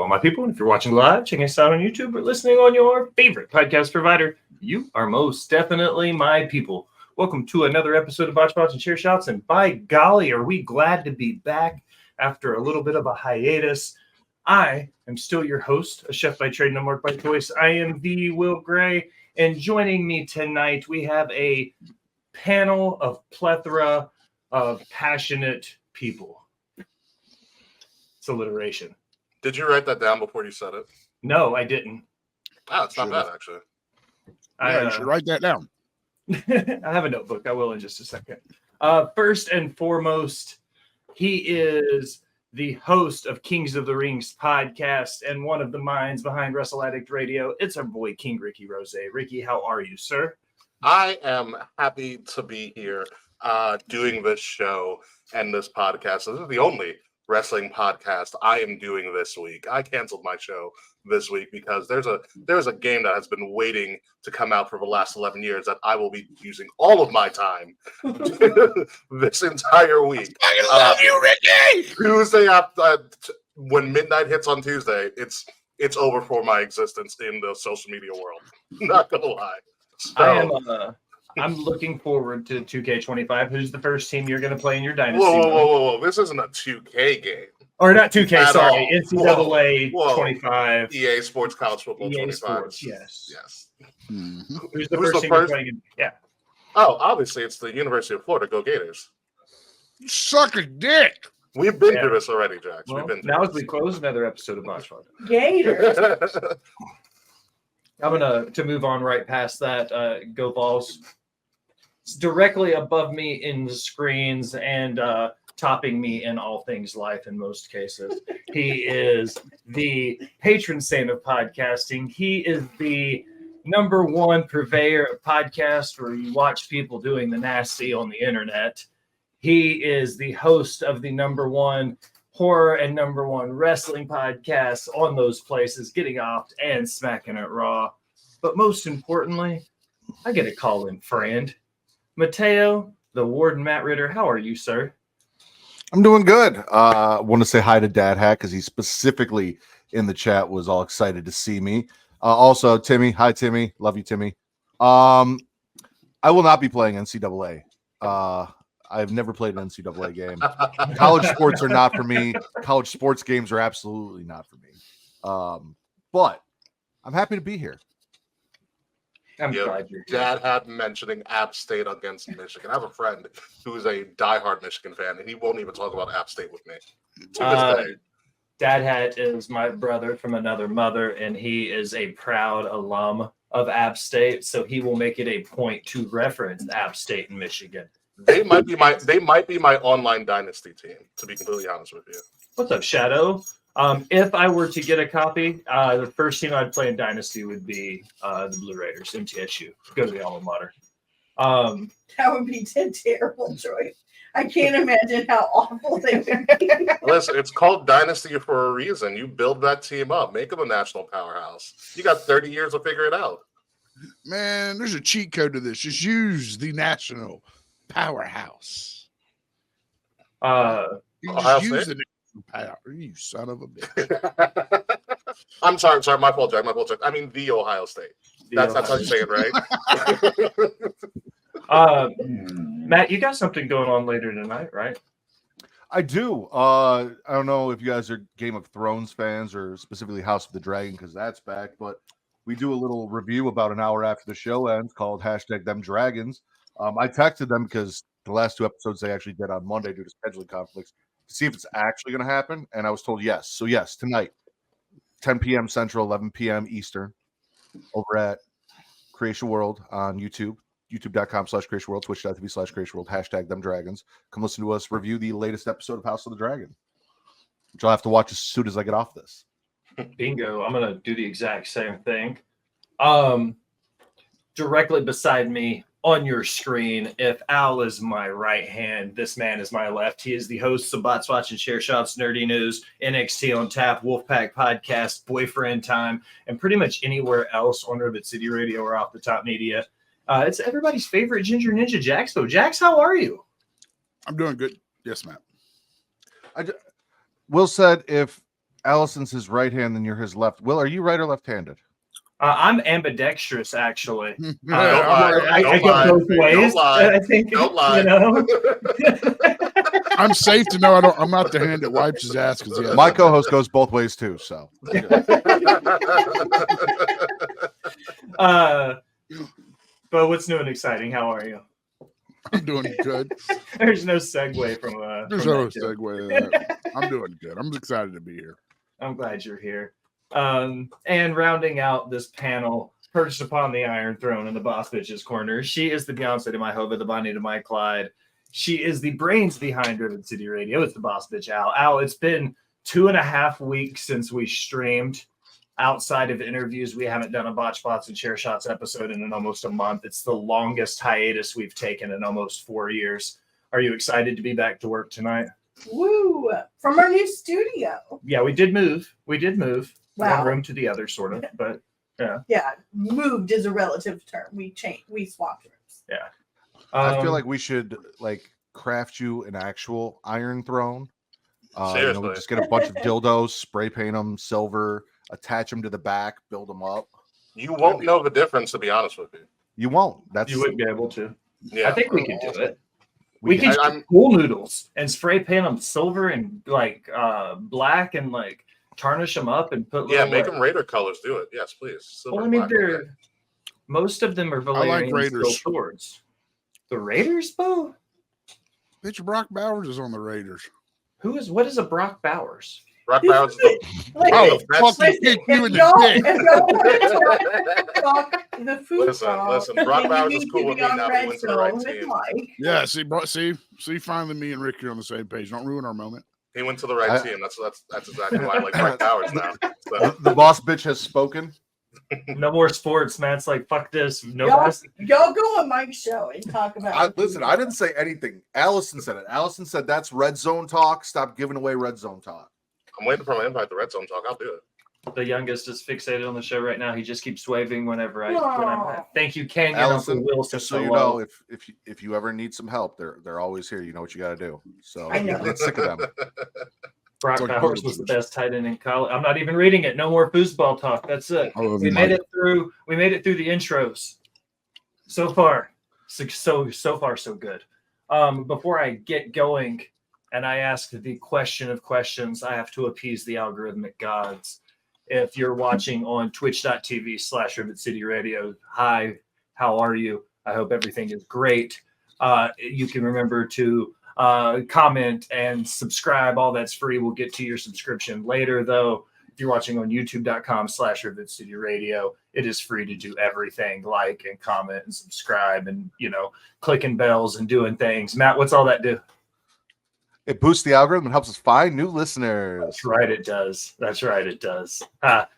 all my people. And if you're watching live, checking us out on YouTube, or listening on your favorite podcast provider, you are most definitely my people. Welcome to another episode of Botched Spots and Chair Shots. And by golly, are we glad to be back after a little bit of a hiatus. I am still your host, a chef by trade, no mark by choice. I am the Will Gray. And joining me tonight, we have a panel of plethora of passionate people. It's alliteration. Did you write that down before you said it? No, I didn't. Oh, it's not bad, actually. You should write that down. I have a notebook. I will in just a second. First and foremost, he is the host of Kings of the Rings podcast and one of the minds behind Wrestle Addict Radio. It's our boy, King Ricky Rose. Ricky, how are you, sir? I am happy to be here doing this show and this podcast. This is the only wrestling podcast I am doing this week. I canceled my show this week because there's a game that has been waiting to come out for the last 11 years that I will be using all of my time this entire week. I love you, Ricky! Tuesday when midnight hits on Tuesday, it's over for my existence in the social media world. Not gonna lie. So, I'm looking forward to 2K25. Who's the first team you're going to play in your dynasty? Whoa. This isn't a 2K game. Or not 2K, sorry. NCAA 25. EA Sports College Football 25. Sports, yes. Mm-hmm. Who's the first team you're playing in? Yeah. Oh, obviously, it's the University of Florida. Go Gators. Suck a dick. We've been through this already, Jax. Well, We've been through now this. as we close another episode of Botched Spots. Gators. I'm going to move on right past that. Go Balls. It's directly above me in the screens and topping me in all things life in most cases. He is the patron saint of podcasting. He is the number one purveyor of podcasts where you watch people doing the nasty on the internet. He is the host of the number one horror and number one wrestling podcasts on those places, Getting Off and Smackin at Raw. But most importantly, I get a call-in friend. Mateo, the Warden Matt Ritter, how are you, sir? I'm doing good. I want to say hi to Dad Hat because he specifically in the chat was all excited to see me. Also, Timmy. Hi, Timmy. Love you, Timmy. I will not be playing NCAA. I've never played an NCAA game. College sports are not for me. College sports games are absolutely not for me. But I'm happy to be here. I'm glad you're here. Dad had mentioning App State against Michigan. I have a friend who's a diehard Michigan fan, and he won't even talk about App State with me. To this day. Dad Hat is my brother from another mother, and he is a proud alum of App State, so he will make it a point to reference App State in Michigan. They might be my online dynasty team, to be completely honest with you. What's up, Shadow? If I were to get a copy, the first team I'd play in Dynasty would be the Blue Raiders, MTSU. Go to the alma mater. That would be a terrible choice. I can't imagine how awful they would be. Listen, it's called Dynasty for a reason. You build that team up. Make them a national powerhouse. You got 30 years to figure it out. Man, there's a cheat code to this. Just use the national powerhouse. You just use the power, you son of a bitch. I'm sorry, my fault, Jack. I mean the Ohio State. That's how you say it, right? Matt, you got something going on later tonight, right? I do. I don't know if you guys are Game of Thrones fans or specifically House of the Dragon because that's back, but we do a little review about an hour after the show ends called #ThemDragons. I texted them because the last two episodes they actually did on Monday due to scheduling conflicts to see if it's actually going to happen, and I was told yes. So yes, tonight, 10 p.m. Central, 11 p.m. Eastern, over at Creation World on YouTube, youtube.com/Creation World, twitch.tv/Creation World, #ThemDragons. Come listen to us review the latest episode of House of the Dragon, which I'll have to watch as soon as I get off this. Bingo. I'm going to do the exact same thing. Directly beside me on your screen, if Al is my right hand, this man is my left. He is the host of Botched Spots and Chair Shots, Nerdy News, NXT on Tap, Wolfpack Podcast, Boyfriend Time, and pretty much anywhere else on Ribbit City Radio or Off the Top Media. It's everybody's favorite Ginger Ninja, Jaxpo. Jax, how are you? I'm doing good. Yes, Matt. Will said if Allison's his right hand, and you're his left. Will, are you right or left-handed? I'm ambidextrous, actually. Don't lie. I Don't go lie. both ways. Don't lie. I think Don't lie. you know. I'm safe to know I'm not the hand that wipes his ass because My co-host goes both ways too. So But what's new and exciting? How are you? I'm doing good. There's no segue from There's from no that joke. segue to that. I'm doing good. I'm excited to be here. I'm glad you're here. And rounding out this panel, perched upon the Iron Throne in the Boss Bitches corner, she is the Beyonce to my Hova, the Bonnie to my Clyde. She is the brains behind Rivet City Radio. It's the Boss Bitch Al. Al, it's been 2.5 weeks since we streamed. Outside of interviews, we haven't done a Botched Spots and Chair Shots episode in almost a month. It's the longest hiatus we've taken in almost 4 years. Are you excited to be back to work tonight? Woo! From our new studio. Yeah, we did move. Wow. One room to the other, sort of. But Yeah, moved is a relative term. We swapped rooms. yeah. I feel like we should craft you an actual Iron Throne. Seriously. We just get a bunch of dildos, spray paint them silver, attach them to the back, build them up. You won't know the difference, to be honest with you. You won't. you wouldn't be able to. Yeah. I think we could do it. We We can- could use pool noodles and spray paint them silver and black and tarnish them up and put. Yeah, little, make them Raider colors. Do it. Yes, please. Silver Well, I and mean, black, they're okay. most of them are Valerian Raiders. steel swords. The Raiders, Bo? Bitch, Brock Bowers is on the Raiders. What is a Brock Bowers? Brock Bowers is the Like, Oh, that's- fucking kick you in if y'all the dick. want to talk the football, Listen, Brock then Bowers you is need cool to with be me on now. He Red went to the right Zone with team. Mike. Yeah, see, finally me and Ricky are on the same page. Don't ruin our moment. He went to the right team. That's exactly why I like Brock Bowers now. So, The boss bitch has spoken. No more sports. Matt's like, fuck this. No Y'all, best. y'all go on Mike's show and talk about. Listen, I didn't say anything. Allison said it. Allison said that's red zone talk. Stop giving away red zone talk. I'm waiting for my invite to Red Zone talk. I'll do it. The youngest is fixated on the show right now. He just keeps waving whenever I'm Aw. Thank you, Canyon. Allison, Uncle Will, just so so you low. know, if you ever need some help, they're always here. You know what you got to do. So I know. get sick of them. Brock It's like Bowers was the best tight end in college. I'm not even reading it. No more foosball talk. That's it. I love We you, made Mike. it through. We made it through the intros. So far, so far, so good. Before I get going, and I ask the question of questions, I have to appease the algorithmic gods. If you're watching on twitch.tv/Rivet City Radio, hi, how are you? I hope everything is great. You can remember to comment and subscribe. All that's free. We'll get to your subscription later, though. If you're watching on youtube.com/Rivet City Radio, it is free to do everything, like and comment and subscribe and, clicking bells and doing things. Matt, what's all that do? It boosts the algorithm and helps us find new listeners. That's right, it does.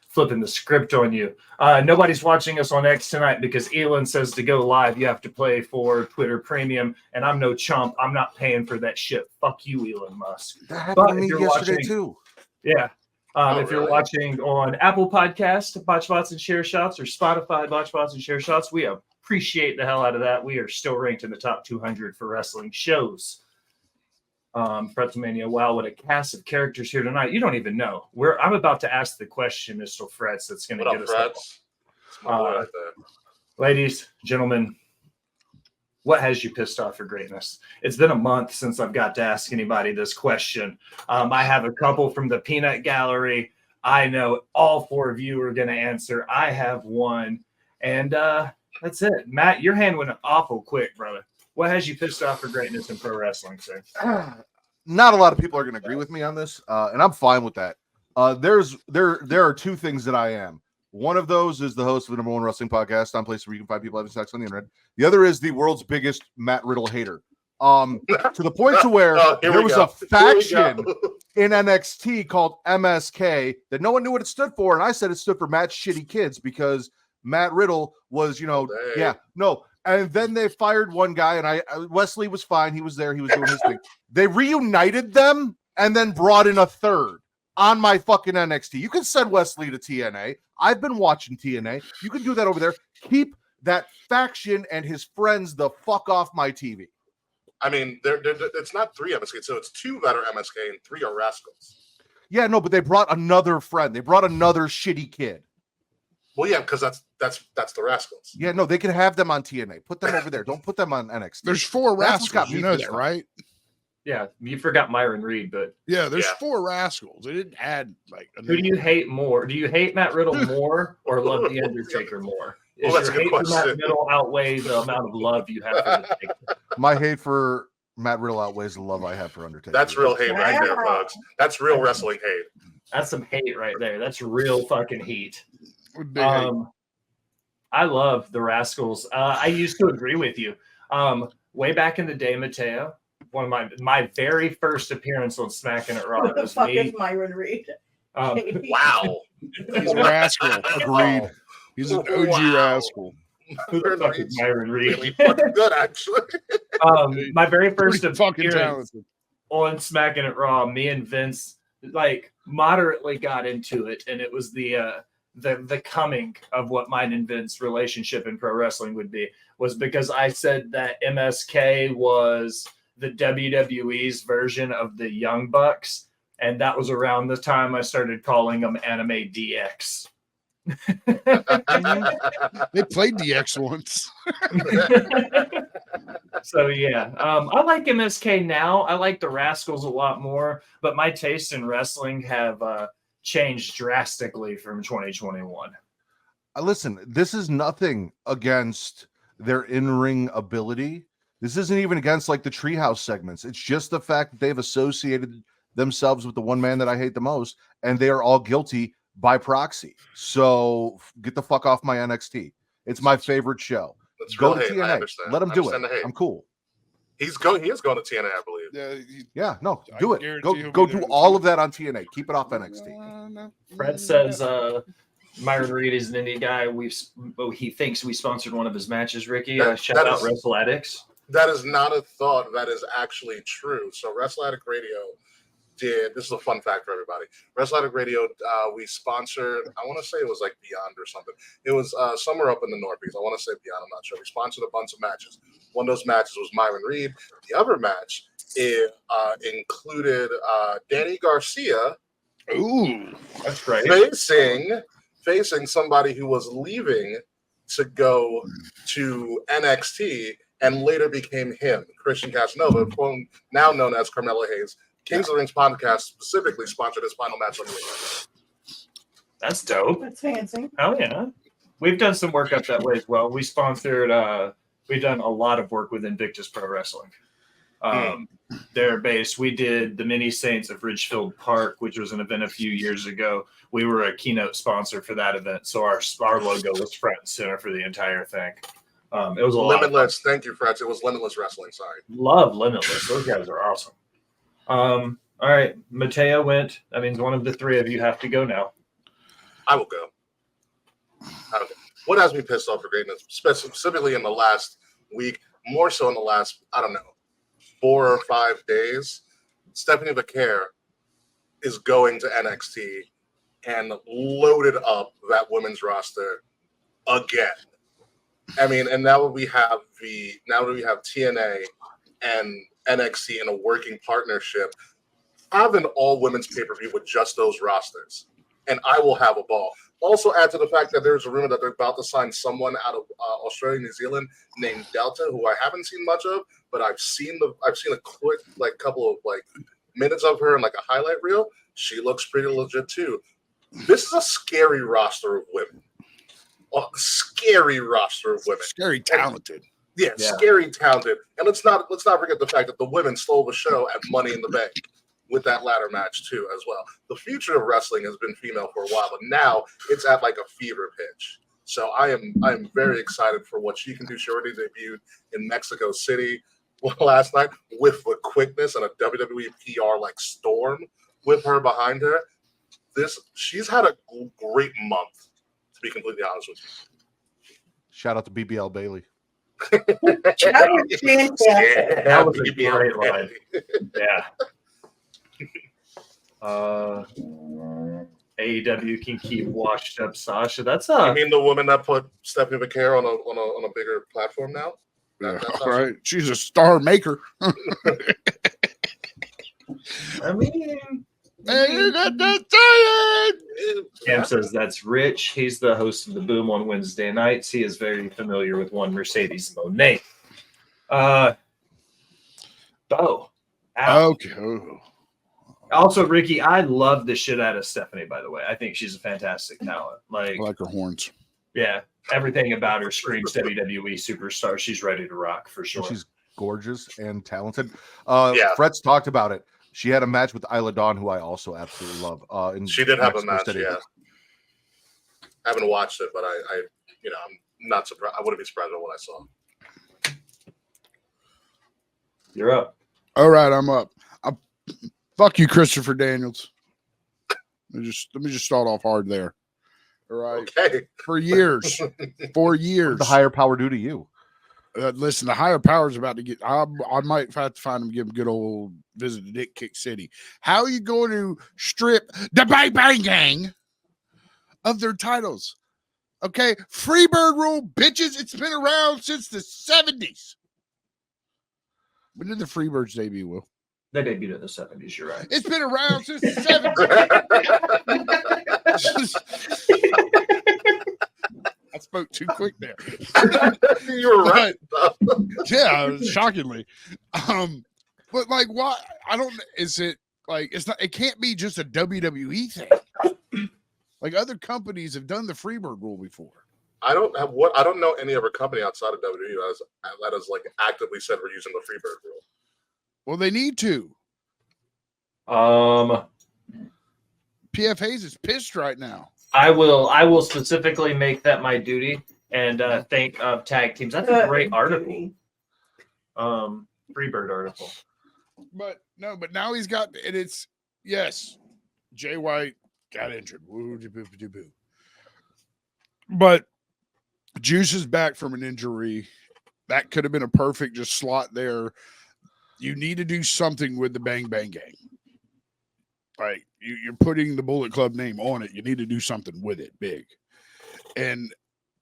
Flipping the script on you. Nobody's watching us on X tonight because Elon says to go live, you have to pay for Twitter Premium, and I'm no chump. I'm not paying for that shit. Fuck you, Elon Musk. That happened But to me if you're yesterday watching- too. Yeah. If you're really? watching on Apple Podcast, Botched Spots and Share Shots, or Spotify, Botched Spots and Share Shots, we appreciate the hell out of that. We are still ranked in the top 200 for wrestling shows. Pretzelmania, wow, what a cast of characters here tonight. You don't even know. I'm about to ask the question, Mr. Fretz, that's going to What get up, us up. Freds? It's my boy right there. Ladies, gentlemen, what has you pissed off for greatness? It's been a month since I've got to ask anybody this question. I have a couple from the Peanut Gallery. I know all 4 of you are going to answer. I have one, and that's it. Matt, your hand went awful quick, brother. What has you pissed off for greatness in pro wrestling, sir? Not a lot of people are going to agree with me on this, and I'm fine with that. There are 2 things that I am. One of those is the host of the #1 wrestling podcast on place where you can find people having sex on the internet. The other is the world's biggest Matt Riddle hater. To the point to where Here there we was go. a faction in NXT called MSK that no one knew what it stood for, and I said it stood for Matt Shitty Kids because Matt Riddle was, And then they fired one guy, and Wesley was fine. He was there. He was doing his thing. They reunited them and then brought in a third on my fucking NXT. You can send Wesley to TNA. I've been watching TNA. You can do that over there. Keep that faction and his friends the fuck off my TV. I mean, it's not 3 MSK, so it's 2 that are MSK and 3 are Rascals. Yeah, no, but they brought another friend. They brought another shitty kid. Well, yeah, because that's the Rascals. Yeah, no, they can have them on TNA. Put them over there. Don't put them on NXT. There's 4 That's what's got rascals. me You know pissed that, off. right? Yeah, you forgot Myron Reed, but Yeah, there's Yeah. 4 rascals. They didn't add like. who do you hate more? Do you hate Matt Riddle more or love the Undertaker more? Well, Is that's your a good hate for Matt question. Riddle outweigh the amount of love you have for the Taker? My hate for Matt Riddle outweighs the love I have for Undertaker. That's real hate right there, Wow. folks. That's real wrestling hate. That's some hate right there. That's real fucking heat. Big hate. I love the Rascals. I used to agree with you. Way back in the day, Mateo, one of my very first appearance on Smackin at Raw What the was fuck me. is Myron Reed? Wow. He's a rascal. Agreed. Wow. He's an OG Wow. rascal. Who the fuck is Myron Really Reed? fucking good, actually. My very first Pretty fucking appearance talented. on Smackin at Raw, me and Vince like moderately got into it, and it was the coming of what mine and Vince's relationship in pro wrestling would be was because I said that MSK was the WWE's version of the Young Bucks, and that was around the time I started calling them Anime DX. They played DX once. So yeah, I like MSK now. I like the Rascals a lot more, but my taste in wrestling have changed drastically from 2021. Listen, this is nothing against their in-ring ability. This isn't even against like the treehouse segments. It's just the fact that they've associated themselves with the one man that I hate the most, and they are all guilty by proxy. So get the fuck off my NXT. It's my favorite show. That's Go real to hate. I TNA. understand. Let him I do understand it. the hate. I'm cool. He is going to TNA, I believe. Yeah, Yeah, no, I do it. guarantee he'll Go be do there. all of that on TNA. Keep it off NXT. Fred says Myron Reed is an indie guy. He thinks we sponsored one of his matches. Ricky, shout that out is- Wrestle Addicts. That is not a thought. That is actually true. So Wrestle Addict Radio did. This is a fun fact for everybody. Wrestle Addict Radio, we sponsored. I want to say it was like Beyond or something. It was somewhere up in the Northeast. I want to say Beyond. I'm not sure. We sponsored a bunch of matches. One of those matches was Myron Reed. The other match included Danny Garcia. Ooh, That's great. Facing somebody who was leaving to go to NXT and later became him, Christian Casanova, now known as Carmelo Hayes. Kings of the Rings podcast specifically sponsored his final match on the weekend. That's dope. That's fancy. Oh yeah, we've done some work up that way as well. We sponsored. We've done a lot of work with Invictus Pro Wrestling. They're based. We did the Mini Saints of Ridgefield Park, which was an event a few years ago. We were a keynote sponsor for that event, so our logo was front and center for the entire thing. It was a lot of fun. Limitless. Thank you, Fred. It was Limitless Wrestling. Sorry. Love Limitless. Those guys are awesome. All right, Mateo went. That means one of the three of you have to go now. I will go. What has me pissed off for greatness, specifically in the last week, more so in the last, 4 or 5 days, Stephanie Vaquer is going to NXT and loaded up that women's roster again. I mean, and now that we have TNA and NXT in a working partnership, have an all women's pay-per-view with just those rosters, and I will have a ball. Also, add to the fact that there's a rumor that they're about to sign someone out of Australia, New Zealand, named Delta, who I haven't seen much of, but I've seen a quick couple of minutes of her in a highlight reel. She looks pretty legit too. This is a scary roster of women. A scary roster of women. scary talented. Yeah, scary talented. And let's not forget the fact that the women stole the show at Money in the Bank with that ladder match too as well. The future of wrestling has been female for a while, but now it's at a fever pitch. So I am very excited for what she can do. She already debuted in Mexico City last night with the quickness and a WWE PR storm with her behind her. She's had a great month, to be completely honest with you. Shout out to BBL Bailey. That was fantastic. That was a BBL great Bailey. line. Yeah. AEW can keep washed up Sasha. That's You mean the woman that put Stephanie Vaquer on a bigger platform now? That's All right, she's a star maker. I mean, Hey, you got that saying? Cam says that's Rich. He's the host of the Boom on Wednesday nights. He is very familiar with one Mercedes Monet. Bo. Ow. Okay. Oh. Also, Ricky, I love the shit out of Stephanie, by the way. I think she's a fantastic talent. I like her horns. Yeah, everything about her screams WWE superstar. She's ready to rock for sure. She's gorgeous and talented. Yeah. Fred's talked about it. She had a match with Isla Dawn, who I also absolutely love. She did have a Mexico match, City. yeah. I haven't watched it, but I I'm not surprised. I wouldn't be surprised by what I saw. You're up. All right, I'm up. Fuck you, Christopher Daniels. Let me just start off hard there. All right. Okay. For years. For years. The higher power due to you. Listen, the higher power's about to get. I might have to find him, give him a good old visit to Dick Kick City. How are you going to strip the Bang Bang Gang of their titles? Okay, Freebird rule, bitches. It's been around since the 70s. When did the Freebirds debut, Will? They debuted in the 70s. You're right. It's been around since the 70s. I spoke too quick there. You were right. Yeah, shockingly. But like, why? I don't. Is it like it's not? It can't be just a WWE thing. Like other companies have done the Freebird rule before. I don't know any other company outside of WWE that has like actively said we're using the Freebird rule. Well, they need to. PF Hayes is pissed right now. I will specifically make that my duty and think of tag teams. That's a great article. Freebird article. But now he's got, and it's, yes, Jay White got injured. But Juice is back from an injury. That could have been a perfect just slot there. You need to do something with the Bang Bang Gang. Right. You're putting the Bullet Club name on it. You need to do something with it big. And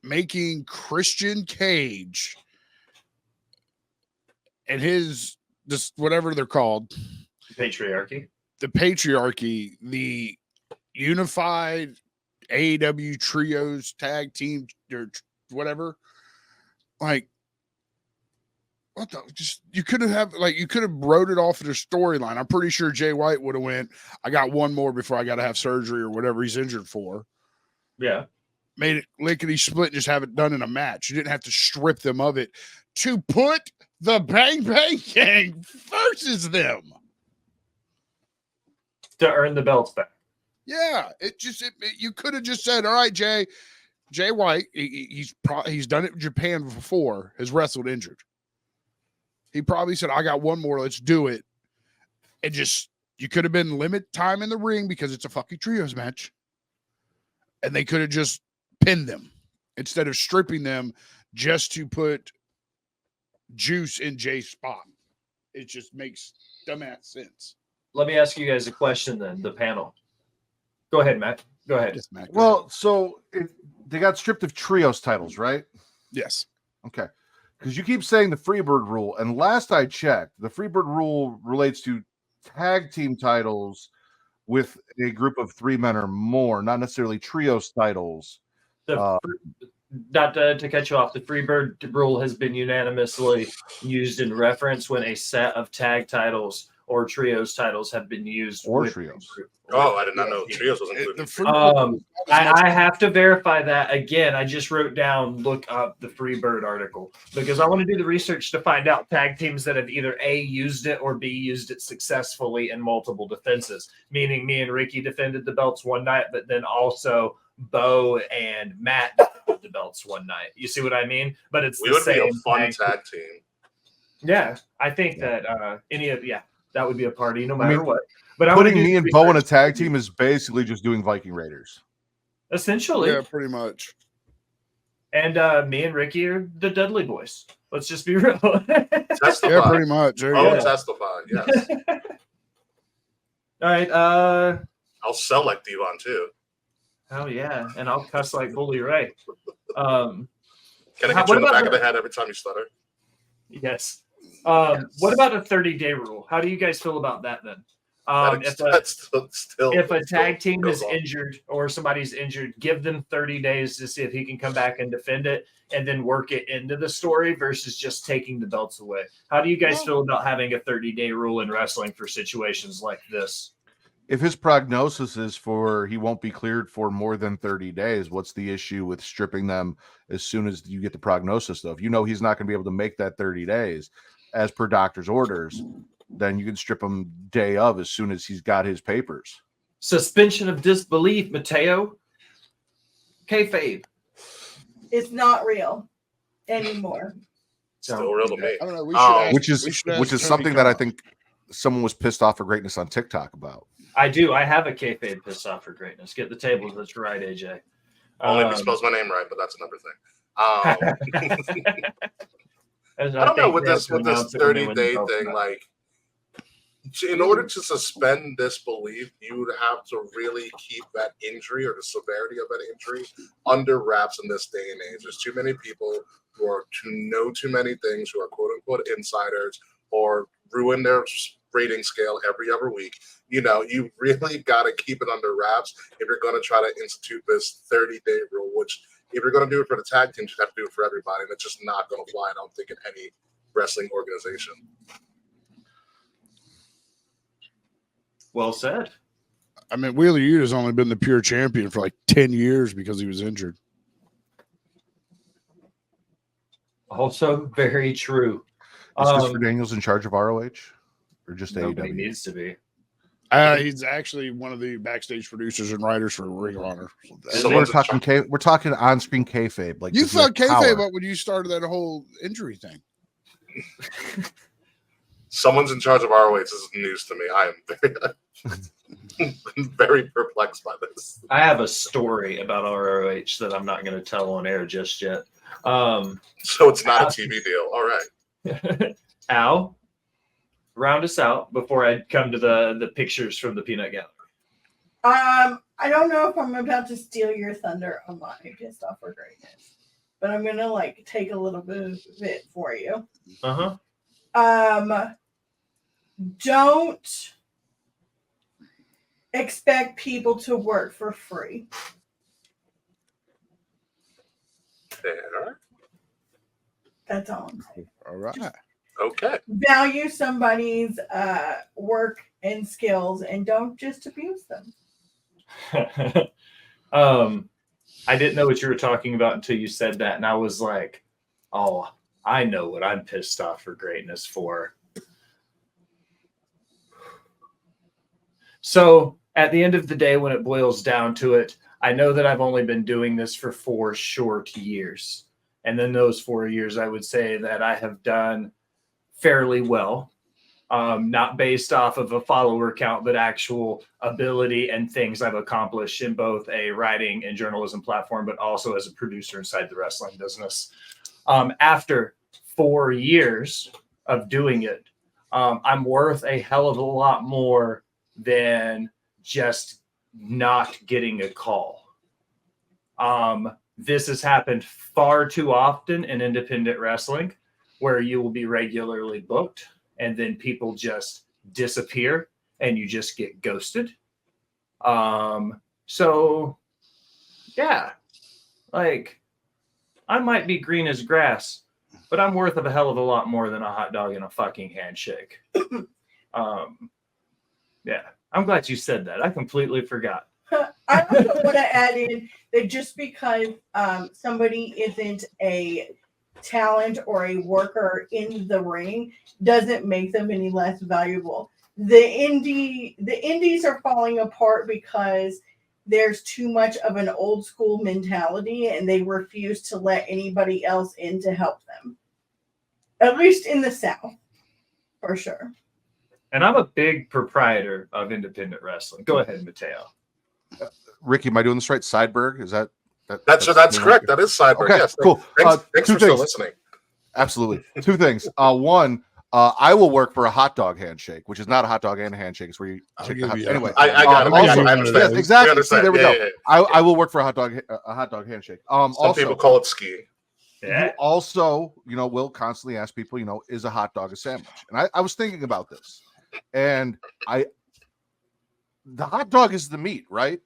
making Christian Cage and his, just whatever they're called, The patriarchy, the unified AEW trios tag team or whatever, like, what the, just you could have wrote it off of their storyline. I'm pretty sure Jay White would have went, I got one more before I got to have surgery or whatever he's injured for. Yeah. Made it lickety split, just have it done in a match. You didn't have to strip them of it to put the Bang Bang Gang versus them To earn the belts back. Yeah, you could have just said, all right, Jay White, he's done it in Japan before, has wrestled injured. He probably said, I got one more, let's do it. And just, you could have been limit time in the ring because it's a fucking trios match. And they could have just pinned them instead of stripping them just to put Juice in Jay's spot. It just makes dumbass sense. Let me ask you guys a question then, the panel. Go ahead, Matt. Go ahead. Yes, Matt, Well, so they got stripped of trios titles, right? yes. Okay. Because you keep saying the Freebird rule, and last I checked, the Freebird rule relates to tag team titles with a group of 3 men or more, not necessarily trios titles. Not to cut you off, the Freebird rule has been unanimously used in reference when a set of tag titles or trios titles have been used. Or trios. Oh, I did not know trios was included. I have to verify that again. I just wrote down, look up the Freebird article because I want to do the research to find out tag teams that have either A, used it, or B, used it successfully in multiple defenses. Meaning me and Ricky defended the belts one night, but then also Bo and Matt defended the belts one night. You see what I mean? But it's We the would be same a fun thing. tag team. Yeah, I think that that would be a party no matter what. But Putting me and Bo in a tag team is basically just doing Viking Raiders. Essentially. Yeah, pretty much. And me and Ricky are the Dudley Boys. Let's just be real. Testify. Yeah, pretty much. There you Oh, go. testify. Yes. All right. I'll sell like Devon too. Hell yeah. And I'll cuss like Bully Ray. Can I hit what you in the about back of the head every time you stutter? Yes. What about the 30-day rule? How do you guys feel about that then? If a tag team is on. injured or somebody's injured, give them 30 days to see if he can come back and defend it and then work it into the story versus just taking the belts away. How do you guys feel about having a 30-day rule in wrestling for situations like this? If his prognosis is for he won't be cleared for more than 30 days, what's the issue with stripping them as soon as you get the prognosis, though? If you know he's not going to be able to make that 30 days as per doctor's orders, then you can strip him day of as soon as he's got his papers. Suspension of disbelief, Mateo. Kayfabe. It's not real anymore. Still real to me. I don't know. We should ask, Which is Tony something that I Khan. think someone was pissed off for greatness on TikTok about. I do. I have a kayfabe pissed off for greatness. Get the tables. That's right, AJ. Only if you spells my name right, but that's another thing. I don't know with this 30-day thing. Like, in order to suspend disbelief, you would have to really keep that injury or the severity of that injury under wraps in this day and age. There's too many people who know too many things, who are quote unquote insiders, or ruin their rating scale every other week. You really got to keep it under wraps if you're going to try to institute this 30-day rule, which if you're going to do it for the tag teams, you have to do it for everybody. And it's just not going to fly, I don't think, in any wrestling organization. Well said. I mean, Wheeler Yuta's only been the pure champion for like 10 years because he was injured. Also very true. Is Christopher Daniels in charge of ROH or just Nobody AEW? needs to be. He's actually one of the backstage producers and writers for Ring of Honor. So we're talking on-screen kayfabe. Like, You does he have felt kayfabe power? up when you started that whole injury thing. Someone's in charge of ROH. This is news to me. I am very perplexed by this. I have a story about ROH that I'm not going to tell on air just yet. So it's not a TV deal. All right. Al, round us out before I come to the pictures from the peanut gallery. I don't know if I'm about to steal your thunder on my pissed off for greatness, but I'm gonna take a little bit of it for you. Don't expect people to work for free. Fair. That's all I'm saying. All right. Okay. Value somebody's work and skills and don't just abuse them. I didn't know what you were talking about until you said that, and I was like, oh, I know what I'm pissed off for greatness for. So at the end of the day, when it boils down to it, I know that I've only been doing this for 4 short years. And then those 4 years, I would say that I have done fairly well, not based off of a follower count, but actual ability and things I've accomplished in both a writing and journalism platform, but also as a producer inside the wrestling business. After 4 years of doing it, I'm worth a hell of a lot more than just not getting a call. This has happened far too often in independent wrestling, where you will be regularly booked and then people just disappear and you just get ghosted. So yeah, I might be green as grass, but I'm worth a hell of a lot more than a hot dog and a fucking handshake. Yeah, I'm glad you said that. I completely forgot. I also want to add in that just because somebody isn't a talent or a worker in the ring doesn't make them any less valuable. The indies are falling apart because there's too much of an old school mentality and they refuse to let anybody else in to help them. At least in the South, for sure. And I'm a big proprietor of independent wrestling. Go ahead, Mateo. Ricky, am I doing this right? Sideberg? Is that? That's correct. That is Sideberg. Okay, Yes. cool. Thanks Two for still things. listening. Absolutely. 2 things. One, I will work for a hot dog handshake, which is not a hot dog and a handshake. It's where you I'll take give the hot. you- Anyway, I got it. also- I understand. yes, exactly. We understand. See, there we Yeah, go. yeah, yeah. I will work for a hot dog handshake. Some Also, people call it skiing. you also, will constantly ask people, is a hot dog a sandwich? And I was thinking about this, and the hot dog is the meat, right?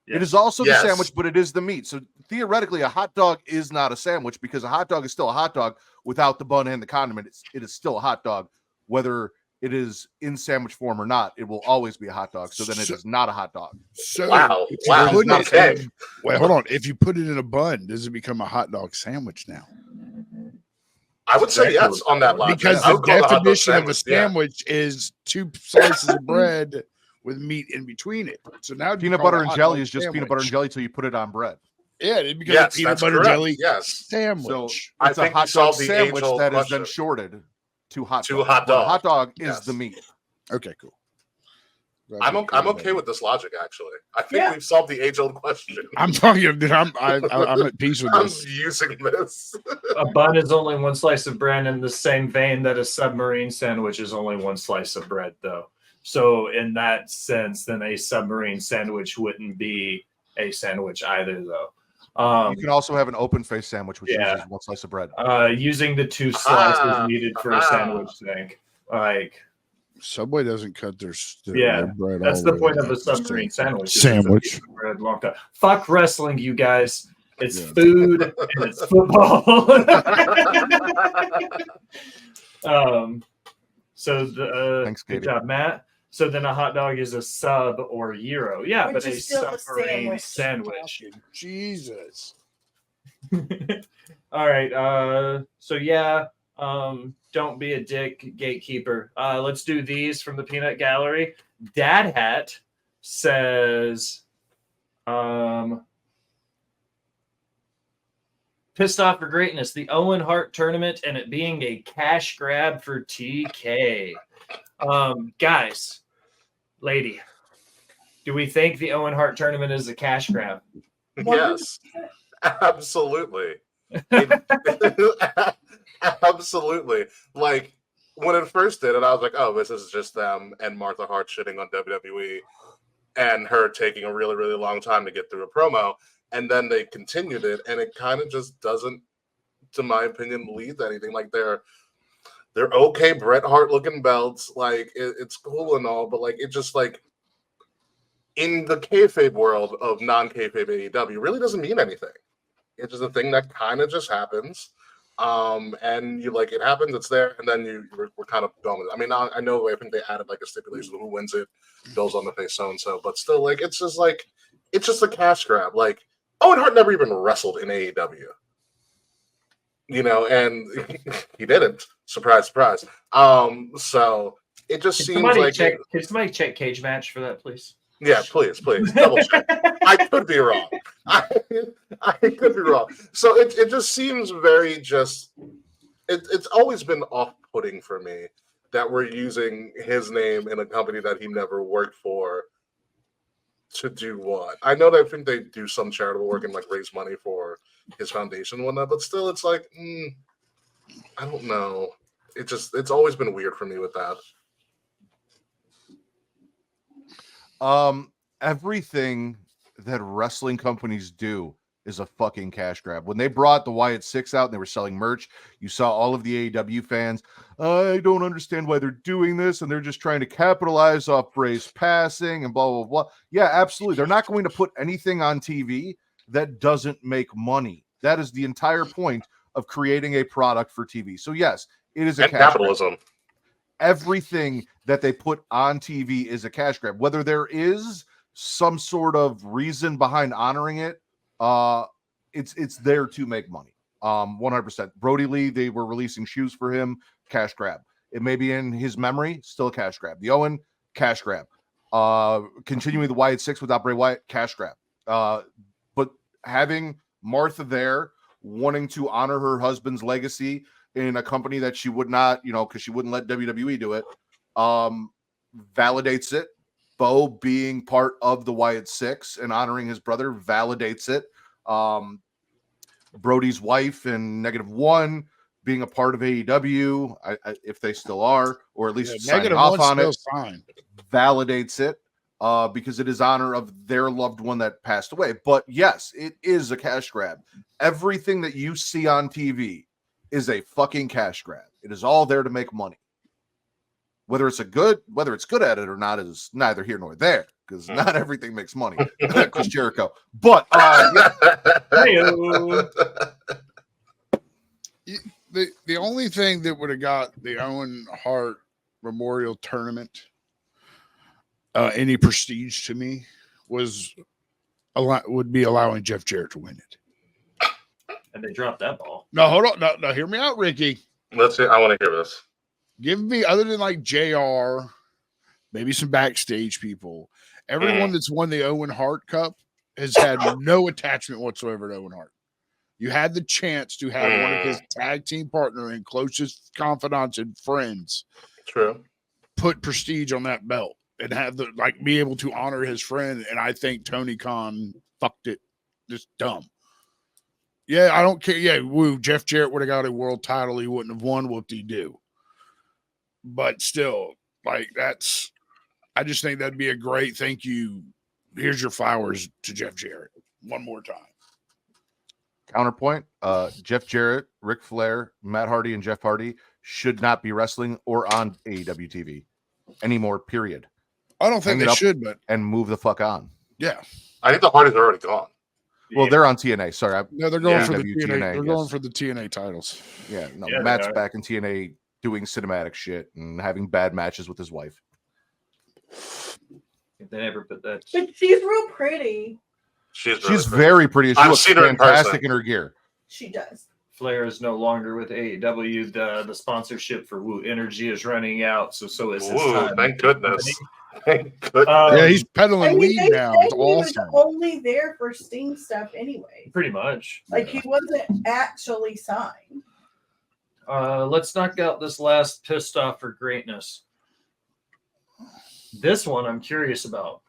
Yes. It is also Yes. the sandwich, but it is the meat. So theoretically, a hot dog is not a sandwich because a hot dog is still a hot dog without the bun and the condiment. It is still a hot dog, whether it is in sandwich form or not. It will always be a hot dog. So then it is not a hot dog. So Wow. if you Wow. put it Okay. in- wait, hold on. If you put it in a bun, does it become a hot dog sandwich now? I would say yes on that logic. Because I the would call it a hot dog definition of a yeah. sandwich is 2 slices of bread with meat in between it. So now you Peanut call it butter a and hot jelly dog is just peanut sandwich. butter and jelly till you put it on bread. Yeah, it becomes Yes, a peanut that's butter correct. jelly Yes. So sandwich. I it's a think we hot dog solved the sandwich age-old that is question. then shorted to hot To dog. hot But a dog. hot dog is Yes. the meat. Okay, cool. Glad I'm we okay, cleared I'm okay that with up. this logic, actually. I think Yeah. we've solved the age-old question. I'm talking. Dude, I'm at peace with I'm this. using this. A bun is only one slice of bread in the same vein that a submarine sandwich is only one slice of bread, though. So in that sense, then a submarine sandwich wouldn't be a sandwich either, though. You can also have an open face sandwich, which yeah. uses one slice of bread. Using the 2 slices Ah, needed for a sandwich thing. Like, Subway doesn't cut their Yeah, bread. that's all the way point of up. a submarine sandwich. is it's a Sandwich. piece of bread long time. Fuck wrestling, you guys. It's Yeah. food and it's football. So Thanks, good Katie. job, Matt. So then a hot dog is a sub or gyro. Yeah, Which but a is still a submarine sandwich. sandwich. Jesus. All right. So yeah, don't be a dick, gatekeeper. Let's do these from the Peanut Gallery. Dad Hat says, pissed off for greatness, the Owen Hart tournament and it being a cash grab for TK. Guys, lady, do we think the Owen Hart tournament is a cash grab? Yes. Absolutely. Absolutely. Like, when it first did it, I was like, oh, this is just them and Martha Hart shitting on WWE and her taking a really, really long time to get through a promo. And then they continued it, and it kind of just doesn't, to my opinion, lead to anything. Like, they're okay Bret Hart looking belts. Like, it's cool and all, but, like, it just, like, in the kayfabe world of non-kayfabe AEW, really doesn't mean anything. It's just a thing that kind of just happens. And you like, it happens, it's there, and then we're kind of done with it. I mean, I know, I think they added like a stipulation of who wins it, goes on the face so-and-so, but still, like, it's just a cash grab. Like, Owen Hart never even wrestled in AEW. You know, and he didn't. Surprise, surprise. So it just seems like Can somebody check Cage Match for that, please? yeah, please, double check. I could be wrong. I could be wrong. So it just seems very just. It's always been off-putting for me that we're using his name in a company that he never worked for to do what? I know that I think they do some charitable work and like raise money for his foundation and whatnot, but still, it's like I don't know. It's always been weird for me with that. Everything that wrestling companies do is a fucking cash grab. When they brought the Wyatt Six out and they were selling merch, you saw all of the AEW fans. I don't understand why they're doing this, and they're just trying to capitalize off Bray's passing and blah, blah, blah. Yeah, absolutely. They're not going to put anything on TV that doesn't make money. That is the entire point of creating a product for TV. So yes, it is a And cash capitalism. grab. Everything that they put on TV is a cash grab. Whether there is some sort of reason behind honoring it, it's there to make money. 100%. Brody Lee, they were releasing shoes for him, cash grab. It may be in his memory, still a cash grab. The Owen, cash grab. Continuing the Wyatt Six without Bray Wyatt, cash grab. But having Martha there, wanting to honor her husband's legacy in a company that she would not, because she wouldn't let WWE do it, validates it. Bo being part of the Wyatt Six and honoring his brother validates it. Brody's wife in -1 being a part of AEW, if they still are, or at least signing off on it, validates it because it is honor of their loved one that passed away. But yes, it is a cash grab. Everything that you see on TV is a fucking cash grab. It is all there to make money. Whether it's good at it or not is neither here nor there. because not everything makes money. Chris Jericho. But yeah. Hey-o. The only thing that would have got the Owen Hart Memorial Tournament any prestige to me would be allowing Jeff Jarrett to win it. And they dropped that ball. No, hold on. No, hear me out, Ricky. Let's see. I want to hear this. Give me, other than like JR, maybe some backstage people, everyone that's won the Owen Hart Cup has had no attachment whatsoever to Owen Hart. You had the chance to have one of his tag team partner and closest confidants and friends put prestige on that belt and have be able to honor his friend. And I think Tony Khan fucked it just dumb. Yeah, I don't care. Yeah, Jeff Jarrett would have got a world title. He wouldn't have won. Whoop-de-doo. But still, I just think that'd be a great thank you. Here's your flowers to Jeff Jarrett one more time. Counterpoint, Jeff Jarrett, Ric Flair, Matt Hardy, and Jeff Hardy should not be wrestling or on AEW TV anymore, period. I don't think they should, but and move the fuck on. Yeah. I think the Hardys are already gone. Well, they're on TNA. Sorry. No, they're going for the TNA. They're going for the TNA titles. Yeah, no, Matt's back in TNA doing cinematic shit and having bad matches with his wife. They never put that. But she's real pretty. She's very pretty. She looks fantastic in her gear. She does. Flair is no longer with AEW. The sponsorship for Woo Energy is running out, so is his time. Thank goodness. Thank goodness. Yeah, he's peddling weed now. It's awesome. He was only there for Sting stuff anyway. Pretty much. He wasn't actually signed. Let's knock out this last pissed off for greatness. This one I'm curious about.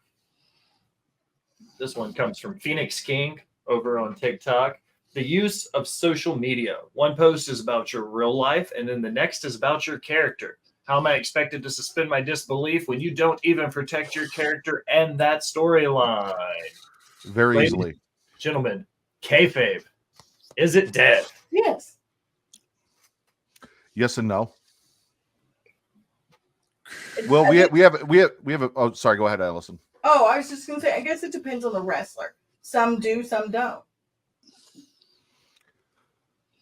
This one comes from Phoenix King over on TikTok. The use of social media. One post is about your real life, and then the next is about your character. How am I expected to suspend my disbelief when you don't even protect your character and that storyline? Very easily. Gentlemen, kayfabe. Is it dead? Yes. Yes and no. Well, we have a. Oh, sorry. Go ahead, Allison. Oh, I was just gonna say. I guess it depends on the wrestler. Some do, some don't.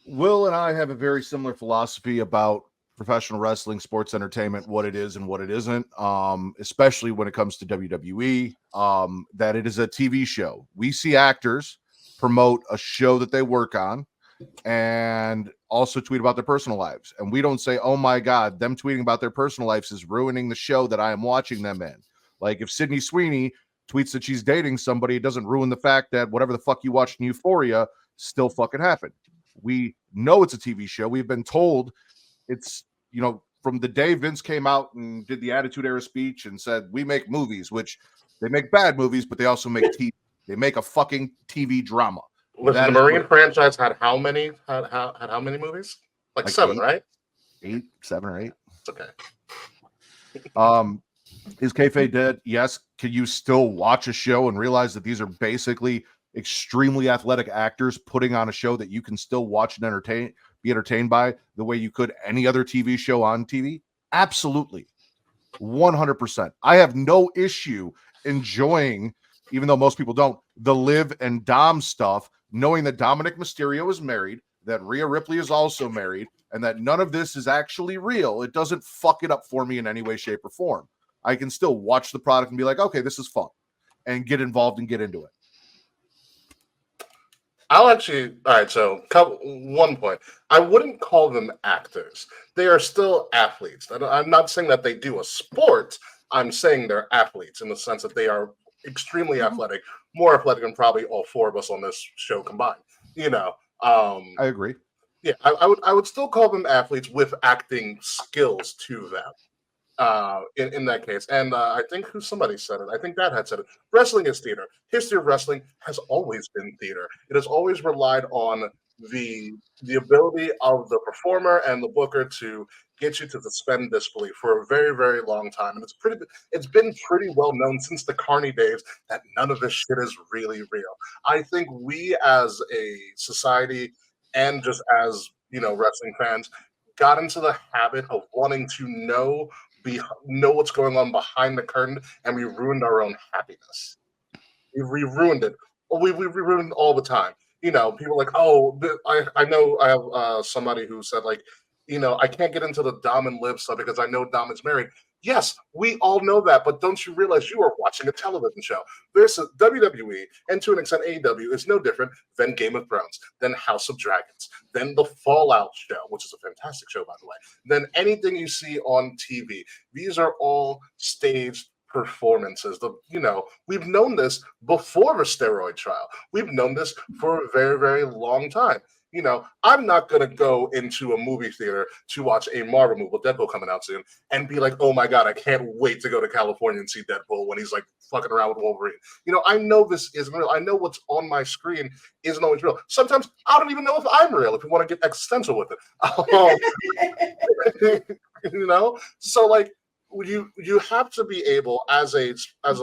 Will and I have a very similar philosophy about professional wrestling, sports entertainment, what it is and what it isn't. Especially when it comes to WWE. That it is a TV show. We see actors promote a show that they work on, and also tweet about their personal lives. And we don't say, oh my God, them tweeting about their personal lives is ruining the show that I am watching them in. Like if Sydney Sweeney tweets that she's dating somebody, it doesn't ruin the fact that whatever the fuck you watched in Euphoria still fucking happened. We know it's a TV show. We've been told it's, from the day Vince came out and did the Attitude Era speech and said, we make movies, which they make bad movies, but they also make TV. They make a fucking TV drama. Listen, the Marine franchise had how many? Had how many movies? Like 7, right? 7 or 8. It's okay. Is kayfabe dead? Yes. Can you still watch a show and realize that these are basically extremely athletic actors putting on a show that you can still watch and be entertained by the way you could any other TV show on TV? Absolutely. 100%. I have no issue enjoying, even though most people don't, the Liv and Dom stuff, knowing that Dominic Mysterio is married, that Rhea Ripley is also married, and that none of this is actually real. It doesn't fuck it up for me in any way, shape, or form. I can still watch the product and be like, okay, this is fun, and get involved and get into it. All right, so one point. I wouldn't call them actors. They are still athletes. I'm not saying that they do a sport. I'm saying they're athletes in the sense that they are extremely athletic, more athletic than probably all 4 of us on this show combined. I agree. Yeah, I would still call them athletes with acting skills to them. In that case, and I think somebody said it. I think Dad had said it. Wrestling is theater. History of wrestling has always been theater. It has always relied on the ability of the performer and the booker to get you to suspend disbelief for a very, very long time. And it's been pretty well known since the Carney days that none of this shit is really real. I think we as a society and just as wrestling fans got into the habit of wanting to know know what's going on behind the curtain, and we ruined our own happiness. We ruined it. We ruined it all the time. You know, people are like, oh, I know I have somebody who said, like, you know, I can't get into the Dom and Liv stuff because I know Dom is married. Yes, we all know that, but don't you realize you are watching a television show? There's a WWE, and to an extent AEW, is no different than Game of Thrones, than House of Dragons, than the Fallout show, which is a fantastic show, by the way, than anything you see on TV. These are all staged performances. You know, we've known this before the steroid trial. We've known this for a very, very long time. You know, I'm not going to go into a movie theater to watch a Marvel movie, Deadpool coming out soon, and be like, oh my God, I can't wait to go to California and see Deadpool when he's like fucking around with Wolverine. You know, I know this isn't real. I know what's on my screen isn't always real. Sometimes I don't even know if I'm real, if you want to get existential with it. You know? So like, you have to be able, as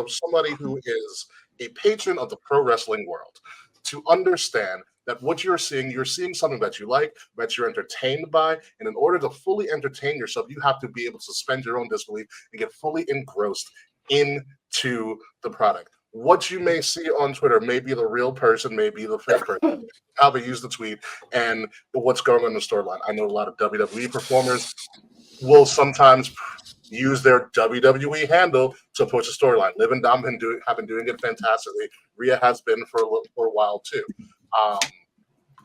somebody who is a patron of the pro wrestling world, to understand that what you're seeing something that you like, that you're entertained by, and in order to fully entertain yourself, you have to be able to suspend your own disbelief and get fully engrossed into the product. What you may see on Twitter may be the real person, may be the fake person, how they use the tweet, and what's going on in the storyline. I know a lot of WWE performers will sometimes use their WWE handle to push a storyline. Liv and Dom have been doing it fantastically. Rhea has been for a while too.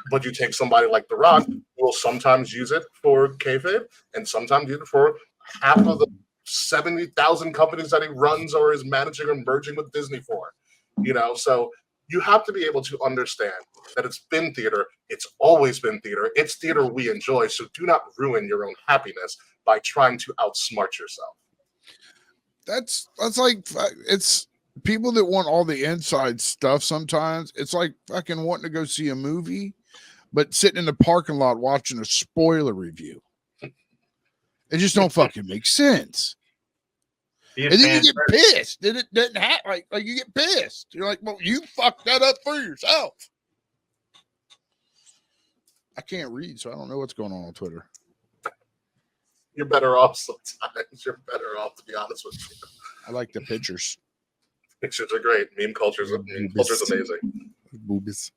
But you take somebody like The Rock, who will sometimes use it for kayfabe, and sometimes use it for half of the 70,000 companies that he runs or is managing or merging with Disney for. You know, so you have to be able to understand that it's been theater. It's always been theater. It's theater we enjoy. So do not ruin your own happiness by trying to outsmart yourself. That's like, it's people that want all the inside stuff. Sometimes it's like fucking wanting to go see a movie, but sitting in the parking lot watching a spoiler review. It just don't fucking make sense. And then you get pissed. Then it doesn't have like you get pissed. You're like, well, you fucked that up for yourself. I can't read, so I don't know what's going on Twitter. You're better off sometimes. You're better off, to be honest with you. I like the pictures. Pictures are great. Meme culture's amazing. Boobies.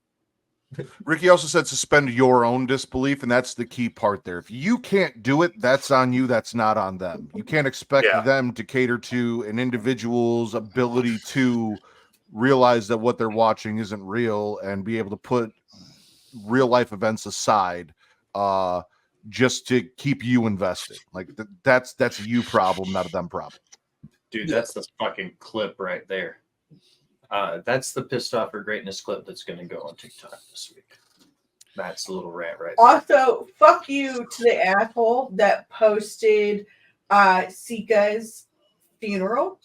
Ricky also said suspend your own disbelief, and that's the key part there. If you can't do it, that's on you. That's not on them. You can't expect them to cater to an individual's ability to realize that what they're watching isn't real and be able to put real life events aside just to keep you invested. Like that's a you problem, not a them problem. Dude, that's the fucking clip right there. That's the pissed off for greatness clip that's going to go on TikTok this week. That's a little rant right there. Also, fuck you to the asshole that posted Sika's funeral.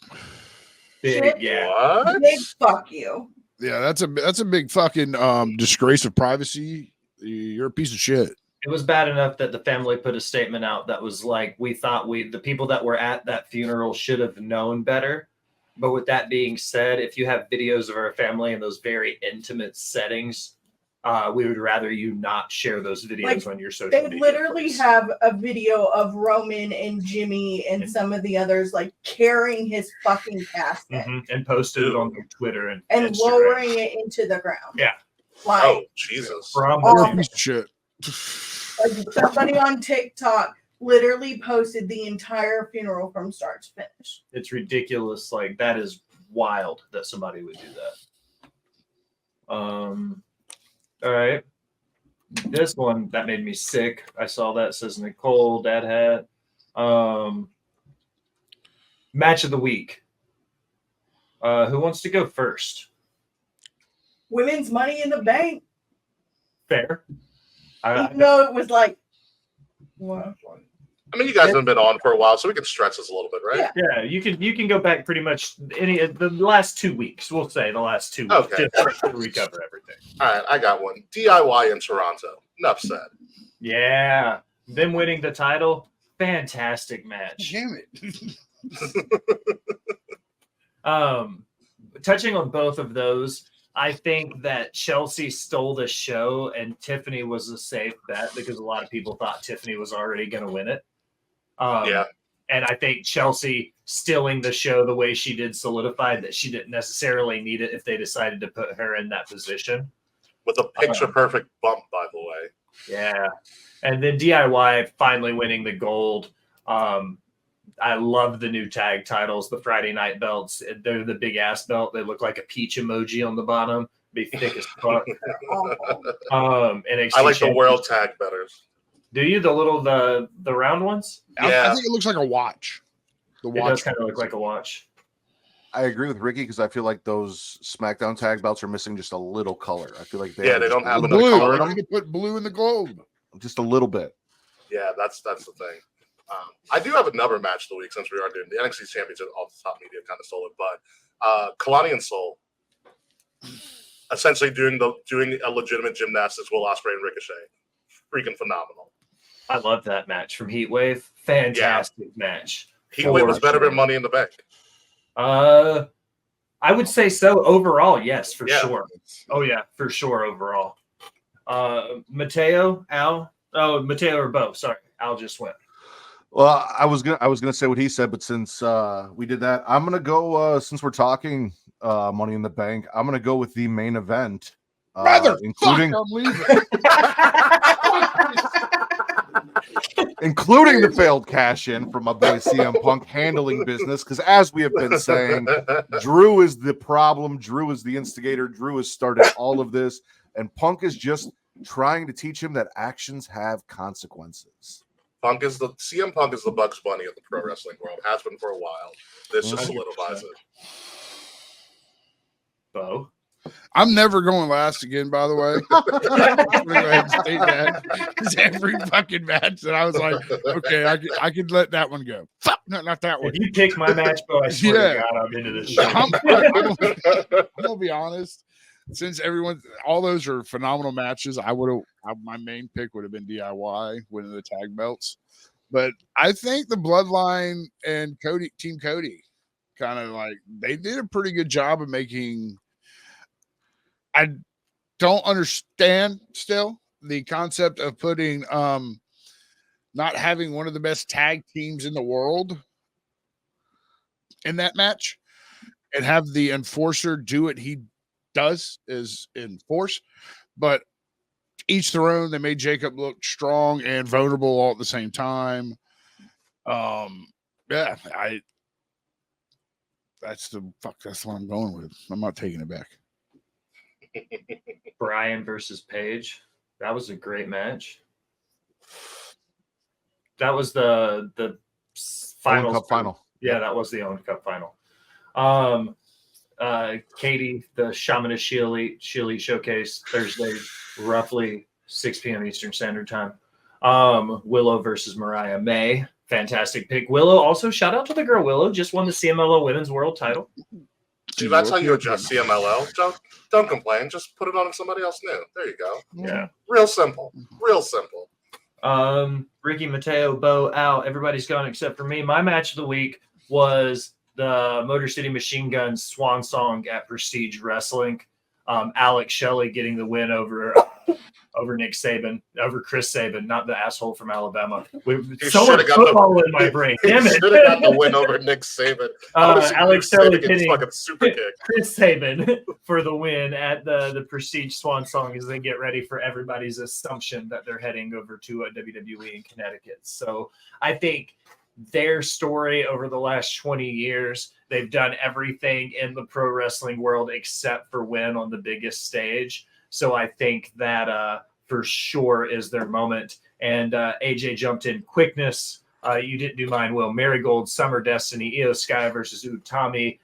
Big, yeah. What? Big fuck you. Yeah, that's a big fucking disgrace of privacy. You're a piece of shit. It was bad enough that the family put a statement out that was like, we thought the people that were at that funeral should have known better. But with that being said, if you have videos of our family in those very intimate settings, we would rather you not share those videos on your social media. They literally have a video of Roman and Jimmy and some of the others like carrying his fucking casket and posted it on their Twitter and Instagram. lowering it into the ground. Yeah. Like, oh, Jesus. You're a piece of shit. Like somebody on TikTok literally posted the entire funeral from start to finish. It's ridiculous. Like, that is wild that somebody would do that. All right. This one, that made me sick. I saw that. It says Nicole, Dad Hat. Match of the week. Who wants to go first? Women's Money in the Bank. Fair. Even though it was like, well, I mean, you guys have been on for a while, so we can stretch this a little bit, right? Yeah, you can go back pretty much the last 2 weeks. We'll say the last 2 weeks. Okay. Just to recover everything. All right, I got one. DIY in Toronto. Enough said. Yeah. Them winning the title. Fantastic match. Damn it. Touching on both of those, I think that Chelsea stole the show and Tiffany was a safe bet because a lot of people thought Tiffany was already going to win it. Yeah. And I think Chelsea stealing the show the way she did solidified that she didn't necessarily need it if they decided to put her in that position. With a picture-perfect bump, by the way. Yeah. And then DIY finally winning the gold. I love the new tag titles, the Friday night belts. They're the big ass belt. They look like a peach emoji on the bottom. Be thick as fuck. NXT I like the world tag better. Do you the round ones? I think it looks like a watch. The watch does kind of look like a watch. I agree with Ricky because I feel like those SmackDown tag belts are missing just a little color. I feel like they don't have enough blue. color. I'm going to put blue in the globe. Just a little bit. Yeah, that's the thing. I do have another match of the week since we are doing the NXT Championship. Off the top media kind of stole it, but Kalani and Soul essentially doing a legitimate gymnastics Will Ospreay and Ricochet, freaking phenomenal. I love that match from Heatwave. Fantastic match. Heatwave was better than Money in the Bank. I would say so overall. Yes, for sure. Oh yeah, for sure overall. Mateo, Al. Oh, Mateo or Bo. Sorry, Al just went. Well, I was gonna say what he said, but since we did that, I'm gonna go. Since we're talking Money in the Bank, I'm gonna go with the main event, including including the failed cash in from my boy CM Punk handling business. Because as we have been saying, Drew is the problem. Drew is the instigator. Drew has started all of this, and Punk is just trying to teach him that actions have consequences. CM Punk is the Bugs Bunny of the pro wrestling world. Has been for a while. This just solidifies it. Bo, I'm never going last again. By the way, I'm gonna go ahead and state that because every fucking match that I was like, okay, I could let that one go. Fuck, no, not that one. if you pick my match, Bo, I swear to God, I'm into this show. I'm gonna be honest. Since all those are phenomenal matches, my main pick would have been DIY winning the tag belts, but I think the Bloodline and Team Cody kind of like they did a pretty good job of making. I don't understand still the concept of putting not having one of the best tag teams in the world in that match and have the enforcer do what he does is enforce, but each their own. They made Jacob look strong and vulnerable all at the same time. That's what I'm going with. I'm not taking it back. Brian versus Paige. That was a great match. That was the final Cup final. Yeah, that was the Owen Cup final. Katie, the Shamanist Shield Showcase, Thursday, roughly 6 p.m. Eastern Standard Time. Willow versus Mariah May. Fantastic pick. Willow, also shout out to the girl Willow, just won the CMLL Women's World title. See, that's how you adjust CMLL. Don't complain. Just put it on somebody else new. There you go. Yeah. Real simple. Real simple. Ricky, Mateo, Bo, Al, everybody's gone except for me. My match of the week was the Motor City Machine Guns swan song at Prestige Wrestling. Alex Shelley getting the win over Nick Saban, over Chris Saban, not the asshole from Alabama. So much football in my brain. Damn it. Should have got the win over Nick Saban. Alex Shelley pinning fucking super kick. Chris Saban for the win at the Prestige Swan Song as they get ready for everybody's assumption that they're heading over to WWE in Connecticut. So I think their story over the last 20 years, they've done everything in the pro wrestling world except for win on the biggest stage. So I think that for sure is their moment. And AJ jumped in quickness. You didn't do mine, Will. Marigold, Summer Destiny, Io Sky versus Utami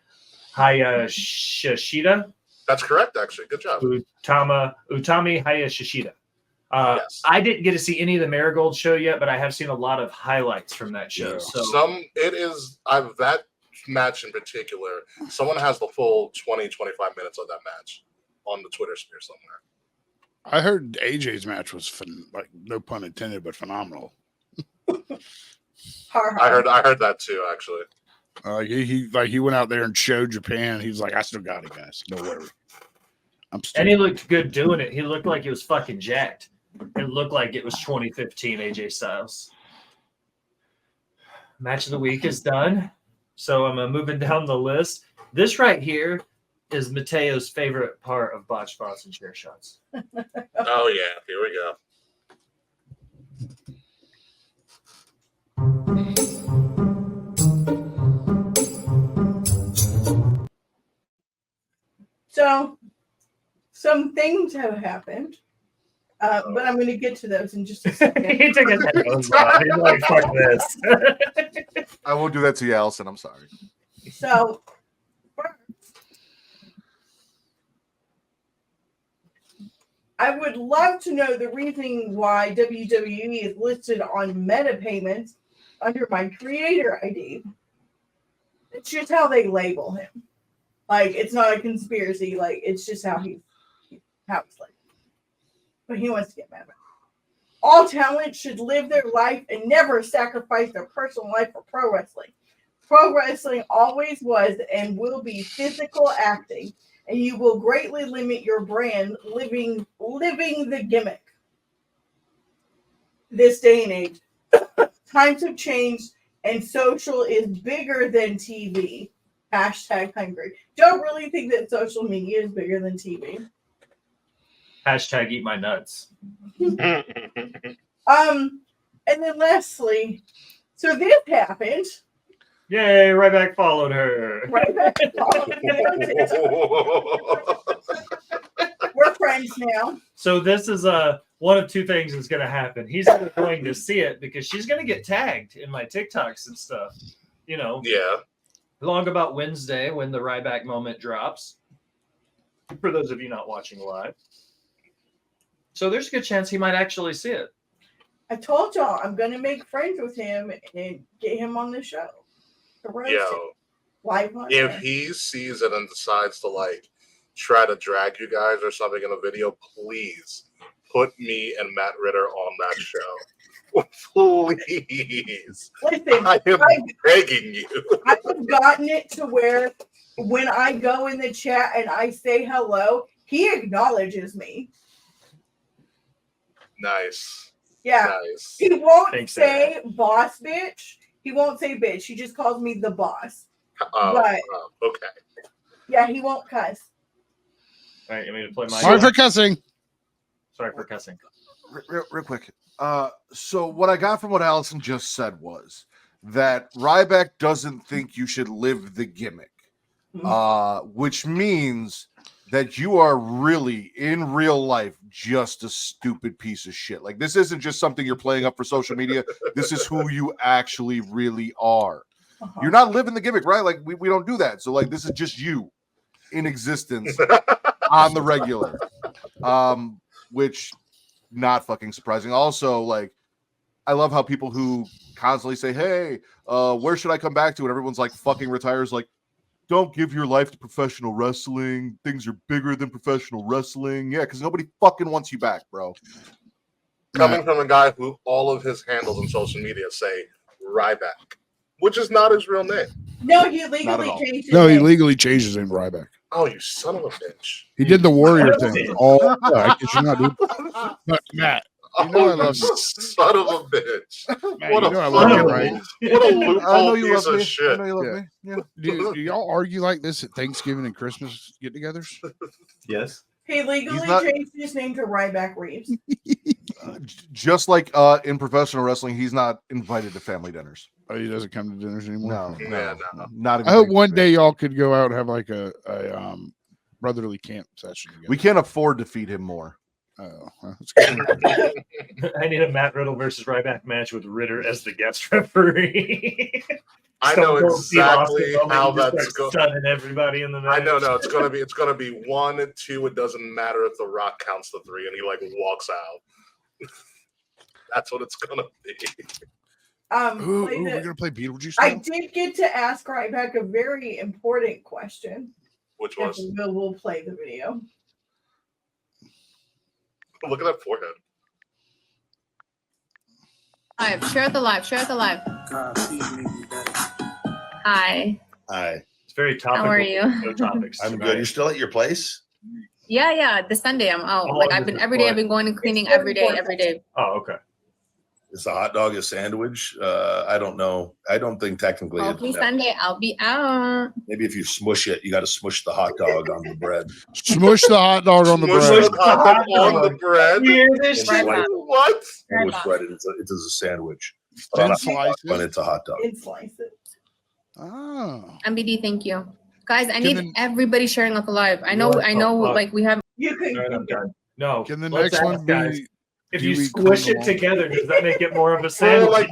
Hayashishida. That's correct, actually. Good job. Utami Hayashishida. Yes. I didn't get to see any of the Marigold show yet, but I have seen a lot of highlights from that show. Yeah. That match in particular, someone has the full 20, 25 minutes of that match on the Twitter sphere somewhere. I heard AJ's match was no pun intended, but phenomenal. I heard that too, actually. He went out there and showed Japan. He was like, I still got it, guys. Don't worry. And he looked good doing it. He looked like he was fucking jacked. It looked like it was 2015 AJ Styles. Match of the week is done. So I'm moving down the list. This right here is Mateo's favorite part of Botched Spots and Chair Shots. Oh yeah, here we go. So, some things have happened, but I'm going to get to those in just a second. He took his headphones off. He's like, fuck this. I won't do that to you, Allison. I'm sorry. So, I would love to know the reason why WWE is listed on Meta payments under my creator ID. It's just how they label him. Like, it's not a conspiracy. Like, it's just how it's like. But he wants to get mad about it. All talent should live their life and never sacrifice their personal life for pro wrestling. Pro wrestling always was and will be physical acting, and you will greatly limit your brand living the gimmick. This day and age, times have changed, and social is bigger than TV. #hungry. Don't really think that social media is bigger than TV. Hashtag eat my nuts. And then lastly, so this happened. Yay, Ryback followed her. Ryback We're friends now. So this is one of two things that's going to happen. He's either going to see it because she's going to get tagged in my TikToks and stuff. You know, Yeah. along about Wednesday when the Ryback moment drops. For those of you not watching live. So there's a good chance he might actually see it. I told y'all I'm going to make friends with him and get him on the show. To roast him. Yo, Live on if air. he sees it and decides to like try to drag you guys or something in a video, please put me and Matt Ritter on that show. Please. Listen, I am begging you. I've gotten it to where when I go in the chat and I say hello, he acknowledges me. Nice. Yeah. Nice. He won't Thanks, say boss bitch. He won't say bitch. He just calls me the boss. But Okay. yeah, he won't cuss. All right, you want me to play my Sorry for cussing. Sorry for cussing. Real quick. So what I got from what Allison just said was that Ryback doesn't think you should live the gimmick, which means that you are really in real life just a stupid piece of shit. Like, this isn't just something you're playing up for social media. This is who you actually really are. You're not living the gimmick, right? Like, we don't do that. So like, this is just you in existence on the regular, which not fucking surprising. Also, like, I love how people who constantly say, hey, where should I come back to? And everyone's like fucking retires. Like, don't give your life to professional wrestling. Things are bigger than professional wrestling. Yeah, because nobody fucking wants you back, bro. Coming from a guy who all of his handles on social media say Ryback, which is not his real name. No, he Not legally at all. changed his No, he name. legally changed his name to Ryback. Oh, you son of a bitch. He did the warrior thing. Oh, I guess you're not, dude. But Matt, you know I love you. Son of a bitch. Matt, What you a know I love you, fucking- right? What a I know loophole you piece love of me. I shit. know you love Yeah. me. Yeah. Do y'all argue like this at Thanksgiving and Christmas get-togethers? Yes. He legally He's not- changed his name to Ryback Reeves. Just like in professional wrestling, he's not invited to family dinners. Oh, he doesn't come to dinners anymore. No, Yeah, no. not even. I hope one day y'all could go out and have like a brotherly camp session together. We can't afford to feed him more. Oh, well, that's good. I need a Matt Riddle versus Ryback match with Ritter as the guest referee. I know Stone Cold Steve Austin exactly moment, how he just that's starts going. stunning everybody in the match. I know, no, it's gonna be 1, 2. It doesn't matter if The Rock counts the 3 and he like walks out. That's what it's gonna be. Ooh, play we're the- gonna play Beetlejuice I now? did get to ask Ryback a very important question. Which If was we'll play the video. look at that forehead. Live. Share the live. Share the live. Hi. Hi, It's very topical. How are you? No topics I'm tonight. good. You're still at your place? Yeah. This Sunday I'm out. How Like long I've been does it every day. play? I've been going and cleaning It's every day. 44 Every day. Oh, okay. Is the hot dog a sandwich? I don't know. I don't think technically. Hopefully Sunday I'll be out. Maybe if you smush it, you got to smush the hot dog on the bread. Smush the hot dog on the Smush bread. the hot dog on the bread. You hear this And shit? slice What? Sandwich bread. It is a sandwich. But on Then a hot slice dog, when it. it's a hot dog. And slice it. Oh. MBD, thank you. Guys, I need Then- everybody sharing up the live. I know, Fuck. like we have. You could. All right, I'm done. No. Can the let's next one ask, guys. be? If do you we squish come it along? together, does that make it more of a Well, sandwich?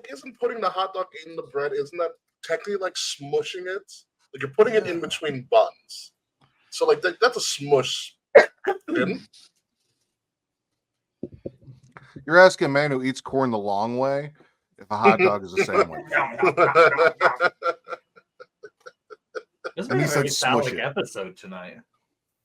isn't putting the hot dog in the bread, isn't that technically like smushing it? Like you're putting it in between buns. So like that's a smush. You're asking a man who eats corn the long way if a hot dog is a sandwich. This And he is a very said smush phallic it. episode tonight.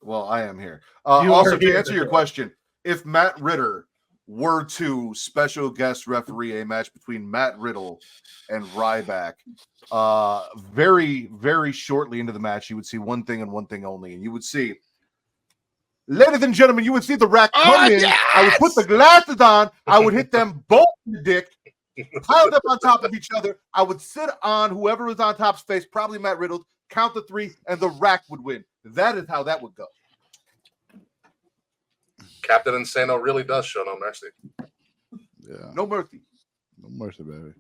Well, I am here. You Also, are to here, answer your Bill. question, if Matt Ritter were to special guest referee a match between Matt Riddle and Ryback, very, very shortly into the match, you would see one thing and one thing only, and you would see, ladies and gentlemen, you would see the Rack come in. I would put the glasses on. I would hit them both in the dick, piled up on top of each other. I would sit on whoever was on top's face, probably Matt Riddle, count the 3, and the Rack would win. That is how that would go. Captain Insano really does show no mercy. Yeah. No mercy. No mercy, baby.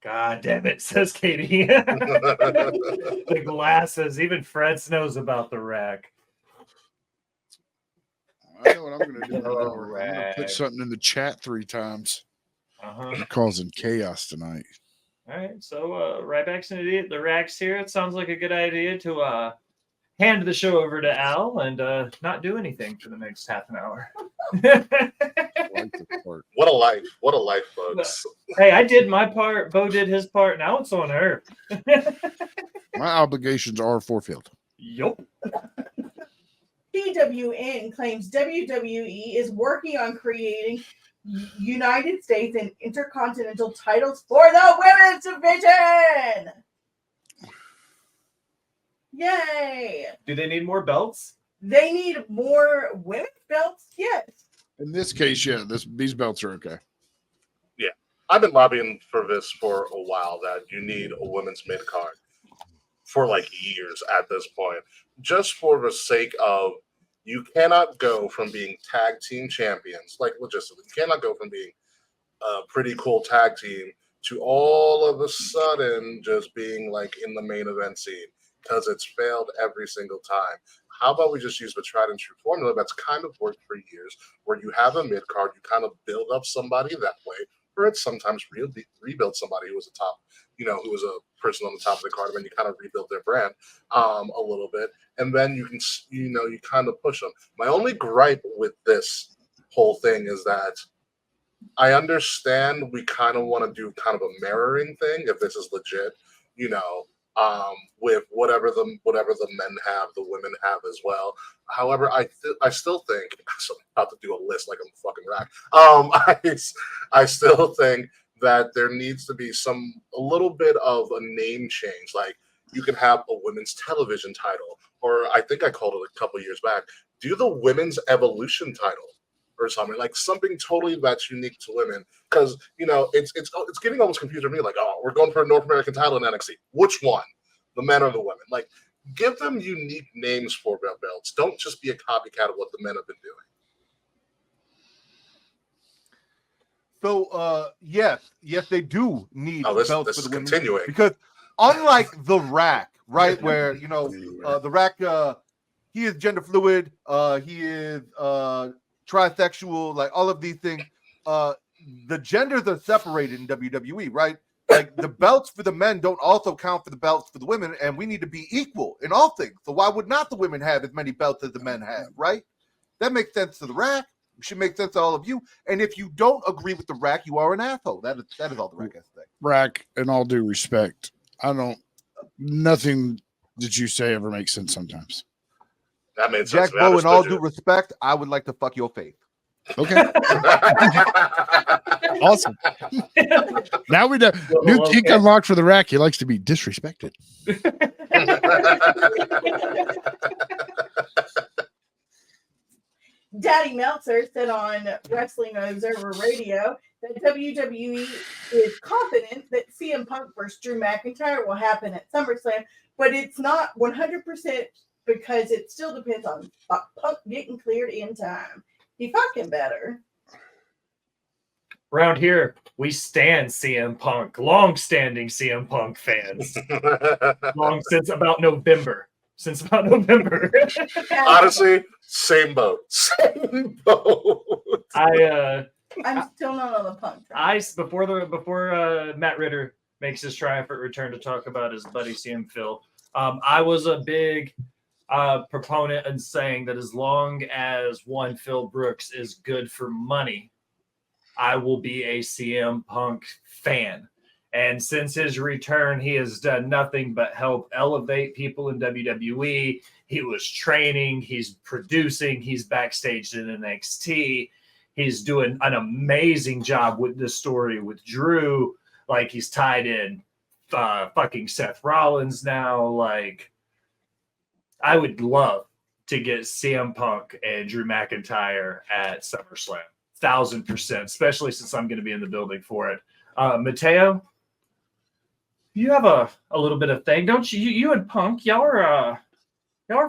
God damn it, says Katie. The glasses. Even Fred knows about the rack. I know what I'm going to do. Oh, I'm going to rag. put something in the chat 3 times. Uh-huh. We're causing chaos tonight. All right, so Ryback's an idiot. The rack's here. It sounds like a good idea to hand the show over to Al and not do anything for the next half an hour. I like this part. What a life. What a life, folks. Hey, I did my part. Bo did his part. Now it's on her. My obligations are fulfilled. Yup. PWN claims WWE is working on creating United States and Intercontinental titles for the women's division. Yay! Do they need more belts? They need more women's belts? Yes. In this case, yeah, these belts are okay. I've been lobbying for this for a while, that you need a women's mid card for like years at this point, just for the sake of you cannot go from being tag team champions, like logistically, you cannot go from being a pretty cool tag team to all of a sudden just being like in the main event scene, because it's failed every single time. How about we just use the tried and true formula that's kind of worked for years, where you have a mid card, you kind of build up somebody that way, or it's sometimes rebuild somebody who was a top, who was a person on the top of the card, and then you kind of rebuild their brand a little bit, and then you can, you kind of push them. My only gripe with this whole thing is that I understand we kind of want to do kind of a mirroring thing if this is legit, with whatever the men have, the women have as well. However, I still think I'm about to do a list like I'm a fucking rack. I still think that there needs to be a little bit of a name change. Like you can have a women's television title, or I think I called it a couple years back. Do the women's evolution title or something, like something totally that's unique to women, because it's getting almost confused for me. Like, oh, we're going for a North American title in NXT. Which one, the men or the women? Like, give them unique names for their belts. Don't just be a copycat of what the men have been doing. So, yes, they do need Oh, this belts is for the women, continuing. because unlike the Rack, right, where the Rack, he is gender fluid, he is trisexual, like all of these things. The genders are separated in WWE, right? Like the belts for the men don't also count for the belts for the women, and we need to be equal in all things. So why would not the women have as many belts as the men have, right? That makes sense to the Rack. It should make sense to all of you. And if you don't agree with the Rack, you are an asshole. That is all the Rack has to say. Rack, in all due respect, nothing that you say ever makes sense sometimes. That made sense. Jack Bo, in all due respect, I would like to fuck your face. Okay. Awesome. Now we know. New kink unlocked for the Rack. He likes to be disrespected. Daddy Meltzer said on Wrestling Observer Radio that WWE is confident that CM Punk versus Drew McIntyre will happen at SummerSlam, but it's not 100% because it still depends on Punk getting cleared in time. He fucking better. Around here, we stand CM Punk, long-standing CM Punk fans. Long since about November. Honestly, same boat. Same boat. I'm still not on the Punk train. Before Matt Ritter makes his triumphant return to talk about his buddy CM Phil, I was a big proponent in saying that as long as one Phil Brooks is good for money, I will be a CM Punk fan. And since his return, he has done nothing but help elevate people in WWE. He was training, he's producing, he's backstage in NXT. He's doing an amazing job with this story with Drew. Like, he's tied in fucking Seth Rollins now. Like, I would love to get CM Punk and Drew McIntyre at SummerSlam. 1,000%, especially since I'm going to be in the building for it. Mateo, you have a little bit of thing, don't you? You and Punk, y'all are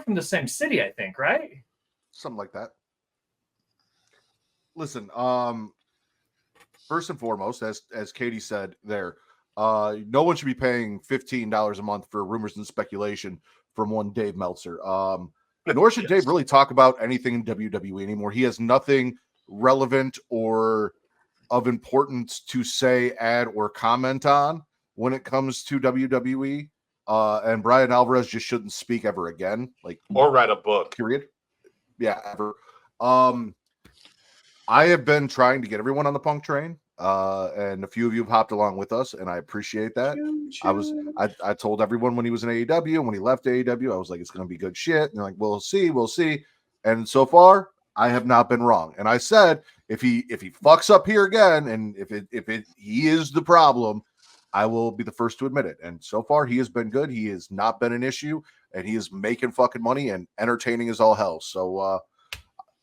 from the same city, I think, right? Something like that. Listen, first and foremost, as Katie said there, no one should be paying $15 a month for rumors and speculation from one Dave Meltzer. Nor should Dave really talk about anything in WWE anymore. He has nothing relevant or of importance to say, add, or comment on when it comes to WWE. And Brian Alvarez just shouldn't speak ever again. Or write a book. Period. Yeah, ever. I have been trying to get everyone on the Punk train, and a few of you have hopped along with us, and I appreciate that. I told everyone when he was in AEW and when he left AEW, I was like, it's going to be good shit. And they're like, we'll see. And so far, I have not been wrong. And I said, if he fucks up here again, and if he is the problem, I will be the first to admit it. And so far, he has been good. He has not been an issue, and he is making fucking money and entertaining as all hell. So,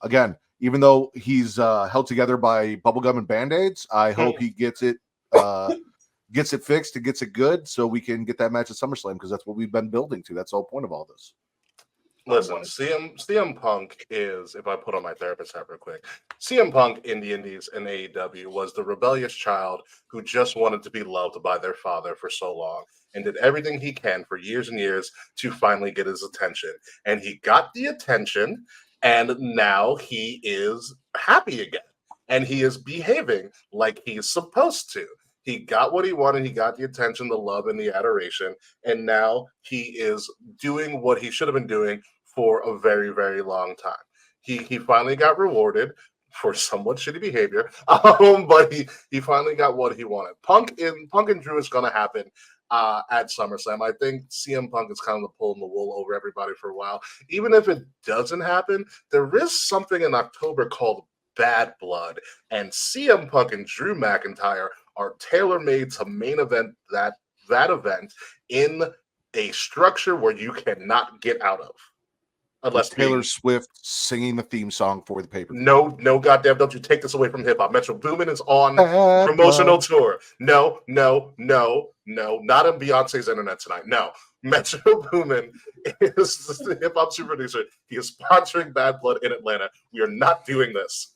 again, even though he's held together by bubblegum and Band-Aids, I hope he gets it fixed and gets it good so we can get that match at SummerSlam, because that's what we've been building to. That's the whole point of all this. Listen, CM Punk is, if I put on my therapist hat real quick, CM Punk in the Indies and AEW was the rebellious child who just wanted to be loved by their father for so long and did everything he can for years and years to finally get his attention. And he got the attention, and now he is happy again. And he is behaving like he's supposed to. He got what he wanted. He got the attention, the love, and the adoration. And now he is doing what he should have been doing for a very, very long time. He finally got rewarded for somewhat shitty behavior, but he finally got what he wanted. Punk and Drew is going to happen at SummerSlam. I think CM Punk is kind of pulling the wool over everybody for a while. Even if it doesn't happen, there is something in October called Bad Blood, and CM Punk and Drew McIntyre are tailor-made to main event that event in a structure where you cannot get out of. Unless Taylor Swift singing the theme song for the paper. No, goddamn, don't you take this away from hip hop. Metro Boomin is on promotional tour. No, not on Beyonce's internet tonight. No. Metro Boomin is the hip hop super producer. He is sponsoring Bad Blood in Atlanta. We are not doing this.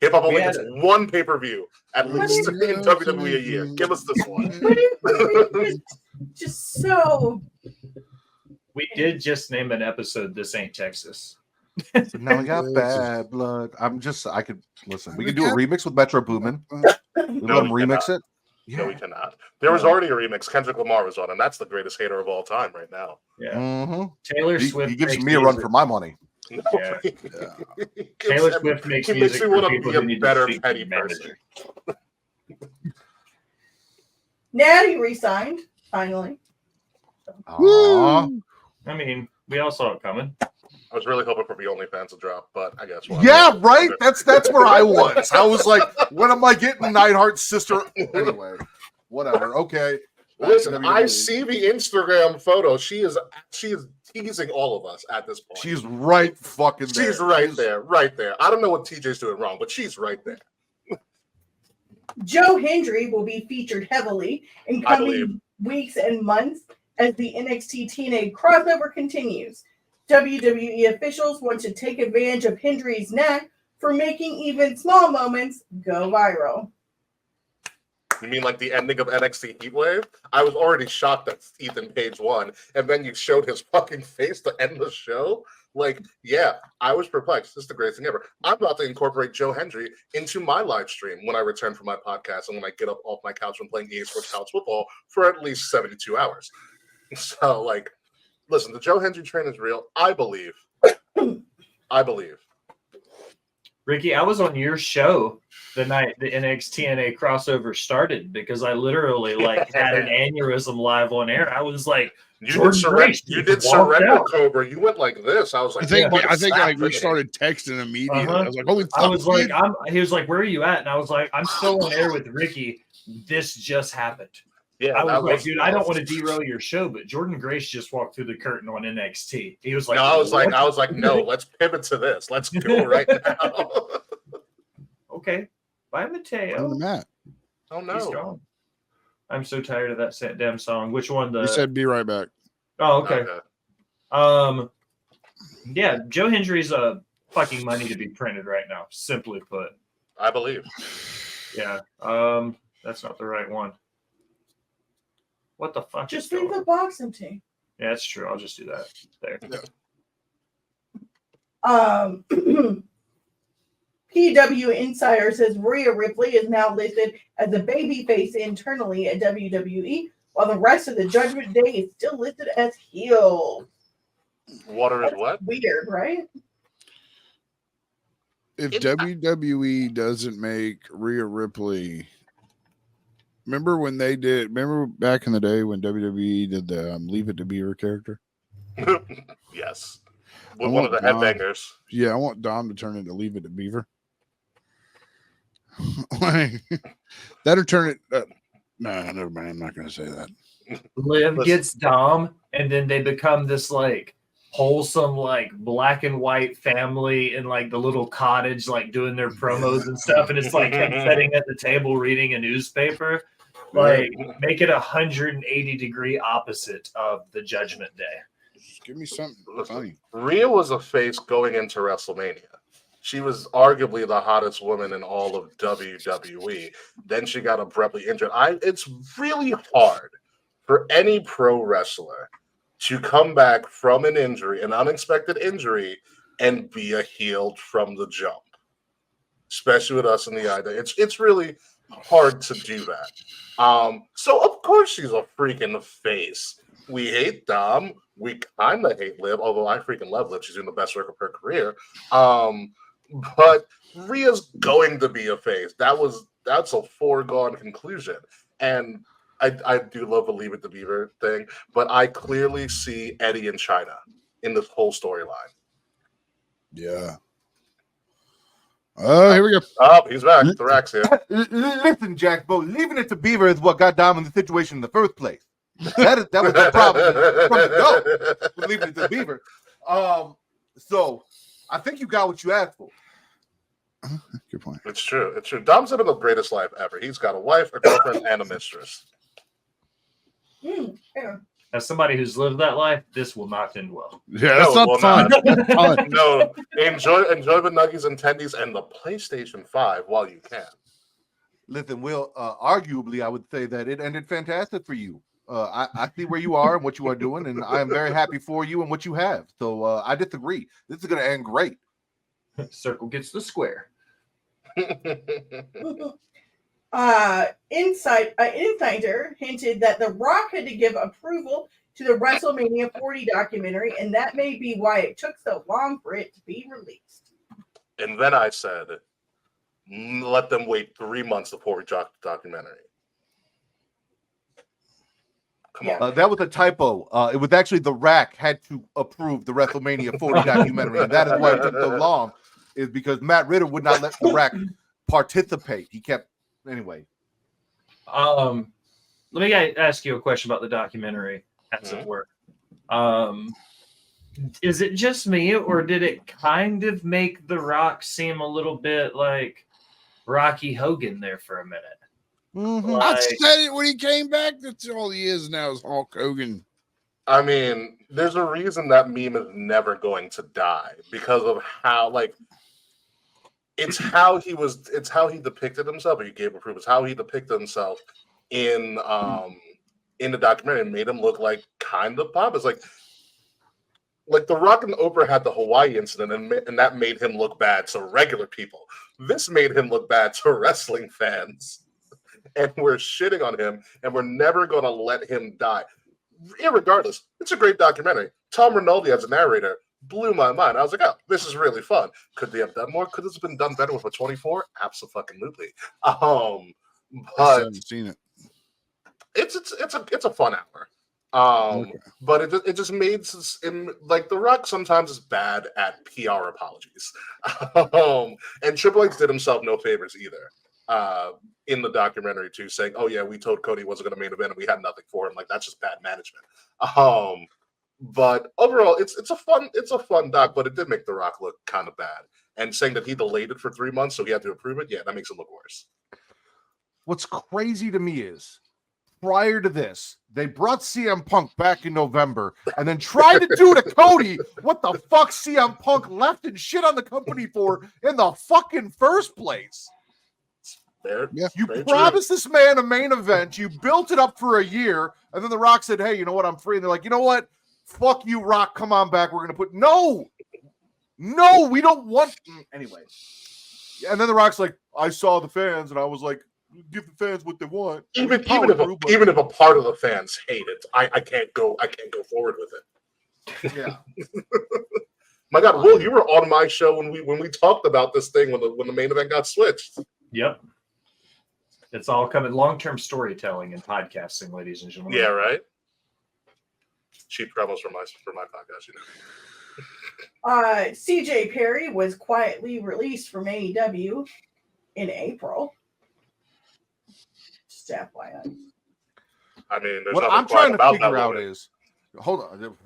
Hip hop only gets one pay-per-view at least in WWE a year. Give us this one. Just so. We did just name an episode "This Ain't Texas." So now we got Bad Blood. I could listen. We could do a remix with Metro Boomin. We let him remix it. Yeah. No, we cannot. There was already a remix. Kendrick Lamar was on, and that's the greatest hater of all time right now. Yeah. Mm-hmm. Taylor Swift. He gives me a run for my money. No. Yeah. Taylor Swift makes music me for want people to who be need a better to petty person. Natty resigned finally. I mean, we all saw it coming. I was really hoping for the OnlyFans to drop, but I guess. Yeah, right. That's where I was. I was like, when am I getting Neidhart's sister? Anyway, whatever. Okay. Listen, I see the Instagram photo. She is teasing all of us at this point. She's right fucking there. She's right there. I don't know what TJ's doing wrong, but she's right there. Joe Hendry will be featured heavily in coming weeks and months as the NXT TNA crossover continues. WWE officials want to take advantage of Hendry's knack for making even small moments go viral. You mean like the ending of NXT Heatwave? I was already shocked that Ethan Page won, and then you showed his fucking face to end the show? Like, yeah, I was perplexed. This is the greatest thing ever. I'm about to incorporate Joe Hendry into my live stream when I return from my podcast and when I get up off my couch from playing EA Sports College Football for at least 72 hours. So, like, listen, the Joe Hendry train is real. I believe. Ricky, I was on your show the night the NXT crossover started because I literally had an aneurysm live on air. I was like, you did surrender, Cobra. You went like this. I was like, I think we started texting immediately. I was like, holy fuck. He was like, where are you at? And I was like, I'm still on air with Ricky. This just happened. Yeah, I was like, dude, I don't want to derail your show, but Jordan Grace just walked through the curtain on NXT. He was like, no, I was like, no, let's pivot to this. Let's go right now. Okay. Bye, Mateo. Oh no. He's gone. I'm so tired of that damn song. Which one? You said be right back. Oh, okay. Yeah, Joe Hendry's fucking money to be printed right now, simply put. I believe. Yeah. That's not the right one. What the fuck? Just leave the box empty. Yeah, that's true. I'll just do that. There. PW Insider says Rhea Ripley is now listed as a babyface internally at WWE, while the rest of the Judgment Day is still listed as heel. That's what? Weird, right? If WWE doesn't make Rhea Ripley, remember back in the day when WWE did the Leave It to Beaver character? Yes. With one of the headbangers. Yeah, I want Dom to turn into Leave It to Beaver. That'll turn it. No, never mind. I'm not going to say that. Liv gets Dom, and then they become this wholesome black and white family in the little cottage, doing their promos and stuff. And it's him sitting at the table reading a newspaper. Make it 180-degree opposite of the Judgment Day. Just give me something funny. Rhea was a face going into WrestleMania. She was arguably the hottest woman in all of WWE. Then she got abruptly injured. It's really hard for any pro wrestler to come back from an injury, an unexpected injury, and be a heel from the jump. Especially with us in the eye. It's really hard to do that. So of course she's a freaking face. We hate Dom. We kind of hate Liv, although I freaking love Liv. She's doing the best work of her career. But Rhea's going to be a face. That's a foregone conclusion. And I do love the Leave It to Beaver thing, but I clearly see Eddie and China in this whole storyline. Yeah. Oh, here we go. Oh, he's back. The Rack's here. Listen, Jack, but leaving it to Beaver is what got Dom in the situation in the first place. That was the problem from the go. Leaving it to Beaver. So I think you got what you asked for. Good point. It's true. It's true. Dom's living the greatest life ever. He's got a wife, a girlfriend, and a mistress. Yeah. As somebody who's lived that life, this will not end well. Yeah, that's not fun. No, enjoy the nuggies and tendies and the PlayStation 5 while you can. Listen, Will, arguably, I would say that it ended fantastic for you. I see where you are and what you are doing, and I am very happy for you and what you have. So I disagree. This is going to end great. Circle gets the square. Insider hinted that The Rock had to give approval to the WrestleMania 40 documentary, and that may be why it took so long for it to be released. And then I said, let them wait 3 months before we drop the documentary. Come on. That was a typo. It was actually The Rack had to approve the WrestleMania 40 documentary, and that is why it took so long, is because Matt Ritter would not let The Rack participate. He kept, anyway. Let me ask you a question about the documentary, as it were. Is it just me, or did it kind of make The Rock seem a little bit like Rocky Hogan there for a minute? Mhm. I Like, said it when he came back. That's all he is now is Hulk Hogan. I mean, there's a reason that meme is never going to die because of how, like, it's how he depicted himself, or you gave proof. It's how he depicted himself in the documentary. It made him look like kind of pompous. Like The Rock and Oprah had the Hawaii incident, and that made him look bad to regular people. This made him look bad to wrestling fans. And we're shitting on him, and we're never going to let him die. Irregardless, it's a great documentary. Tom Rinaldi as a narrator blew my mind. I was like, oh, this is really fun. Could they have done more? Could this have been done better with a 24? Absolutely. I But haven't seen it. it's a fun hour. Okay. But it just made like The Rock sometimes is bad at PR apologies. And Triple H did himself no favors either. In the documentary too, saying, "Oh yeah, we told Cody he wasn't going to main event, and we had nothing for him." Like, that's just bad management. But overall, it's a fun doc, but it did make The Rock look kind of bad. And saying that he delayed it for 3 months, so he had to approve it, yeah, that makes it look worse. What's crazy to me is, prior to this, they brought CM Punk back in November and then tried to do to Cody what the fuck CM Punk left and shit on the company for in the fucking first place. Yeah. You Very promised this man a main event, you built it up for a year, and then The Rock said, hey, you know what, I'm free. And they're like, you know what? Fuck you, Rock, come on back. We're going to no, we don't want, anyway. And then The Rock's like, I saw the fans, and I was like, give the fans what they want. Even if a part of the fans hate it, I can't go forward with it. Yeah. My God, Will, you were on my show when we talked about this thing when the main event got switched. Yep. It's all coming long-term storytelling and podcasting, ladies and gentlemen. Yeah, right. Cheap promos for my podcast, CJ Perry was quietly released from AEW in April. Just FYI. I mean, there's What nothing I'm trying to about figure that out woman. is, hold on.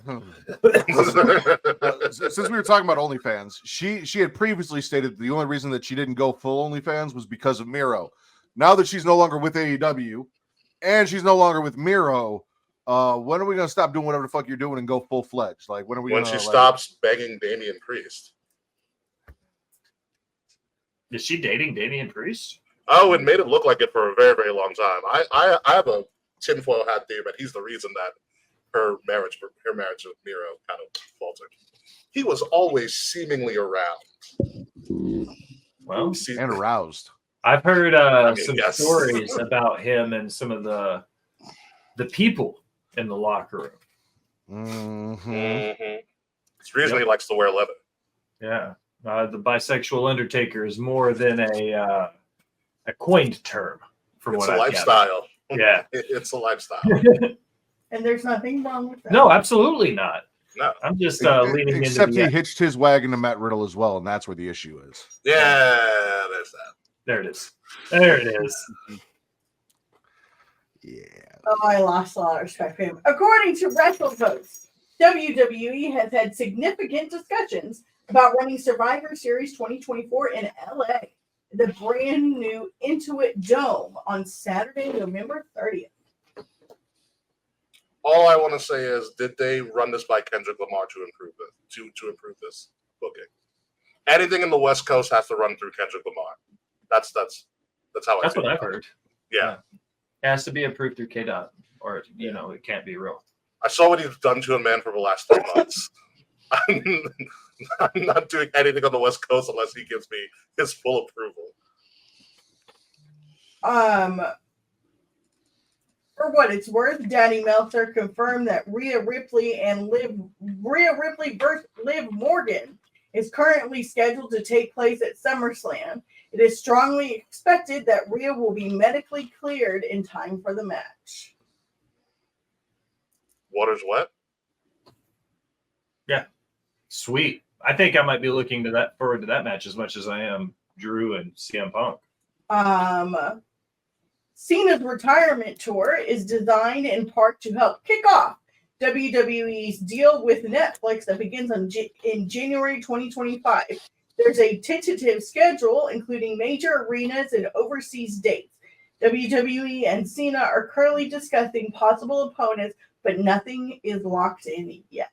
Since we were talking about OnlyFans, she had previously stated the only reason that she didn't go full OnlyFans was because of Miro. Now that she's no longer with AEW and she's no longer with Miro, when are we gonna stop doing whatever the fuck you're doing and go full fledged? Like, when are we? When she stops begging Damian Priest. Is she dating Damian Priest? Oh, it made it look like it for a very, very long time. I have a tinfoil hat theory, but he's the reason that her marriage with Miro kind of faltered. He was always seemingly around. Well, and aroused. I've heard some yes. stories about him and some of the people in the locker room. Mm-hmm. Mm-hmm. It's the reason he likes to wear leather. Yeah. The bisexual Undertaker is more than a coined term, from It's what a I've lifestyle. Yeah. It's a lifestyle. And there's nothing wrong with that. No, absolutely not. No. I'm just leaning Except into he the. hitched his wagon to Matt Riddle as well, and that's where the issue is. Yeah, there's that. There it is. There it is. Yeah. Oh, I lost a lot of respect for him. According to WrestleVotes, WWE has had significant discussions about running Survivor Series 2024 in LA, the brand new Intuit Dome, on Saturday, November 30th. All I want to say is, did they run this by Kendrick Lamar to improve it? To improve this booking? Anything in the West Coast has to run through Kendrick Lamar. That's how That's I feel what I've about it. heard. Yeah. It has to be approved through KDOT, or it can't be real. I saw what he's done to a man for the last 3 months. I'm not doing anything on the West Coast unless he gives me his full approval. For what it's worth, Daddy Meltzer confirmed that Rhea Ripley versus Liv Morgan is currently scheduled to take place at SummerSlam. It is strongly expected that Rhea will be medically cleared in time for the match. Water's wet. Yeah. Sweet. I think I might be looking forward to that match as much as I am Drew and CM Punk. Cena's retirement tour is designed in part to help kick off WWE's deal with Netflix that begins in January 2025. There's a tentative schedule, including major arenas and overseas dates. WWE and Cena are currently discussing possible opponents, but nothing is locked in yet.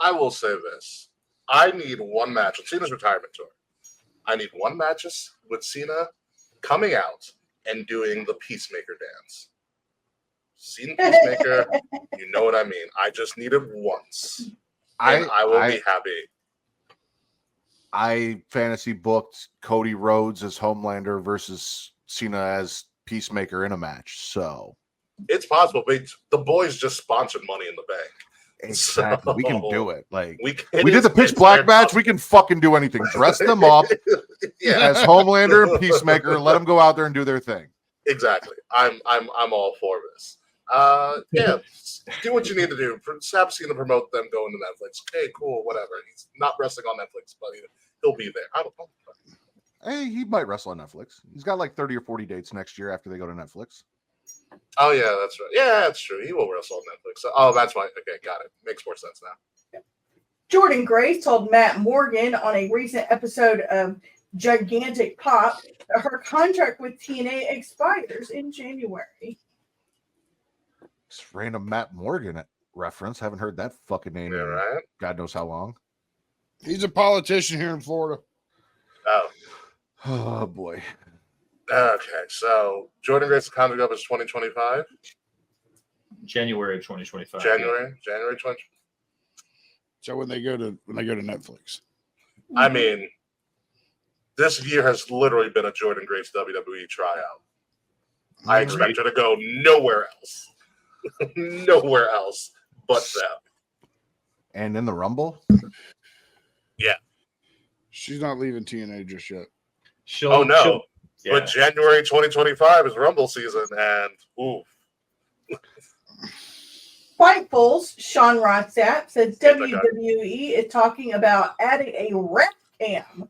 I will say this. I need one match on Cena's retirement tour. I need one match with Cena coming out and doing the Peacemaker dance. Cena Peacemaker, you know what I mean. I just need it once. And I will be happy. I fantasy booked Cody Rhodes as Homelander versus Cena as Peacemaker in a match. So it's possible, but the boys just sponsored Money in the Bank. Exactly. We can do it. Like we It did the pitch black match. possible. We can fucking do anything. Dress them up Yeah, as Homelander and Peacemaker. Let them go out there and do their thing. exactly. I'm all for this. Yeah, do what you need to do. Have Cena promote them going to Netflix. Okay, cool, whatever. He's not wrestling on Netflix, but he'll be there. I don't know. Hey, he might wrestle on Netflix. He's got like 30 or 40 dates next year after they go to Netflix. Oh yeah, that's right. Yeah, that's true. He will wrestle on Netflix. Oh, that's why. Okay, got it. Makes more sense now. Jordan Grace told Matt Morgan on a recent episode of Gigantic Pop that her contract with TNA expires in January. Just random Matt Morgan reference. Haven't heard that fucking name Yeah, in right. God knows how long. He's a politician here in Florida. Oh, Oh boy. okay. So Jordan Grace's contract up is 2025. January 2025. January 20. So when they go to Netflix. I mean, this year has literally been a Jordan Grace WWE tryout. I expect her to go nowhere else. Nowhere else but them. And in the Rumble? She's not leaving TNA just yet. Oh no. Yeah. But January 2025 is Rumble season, and ooh. Fightful's Sean Rossap says Yes, I got WWE is talking about adding a ref cam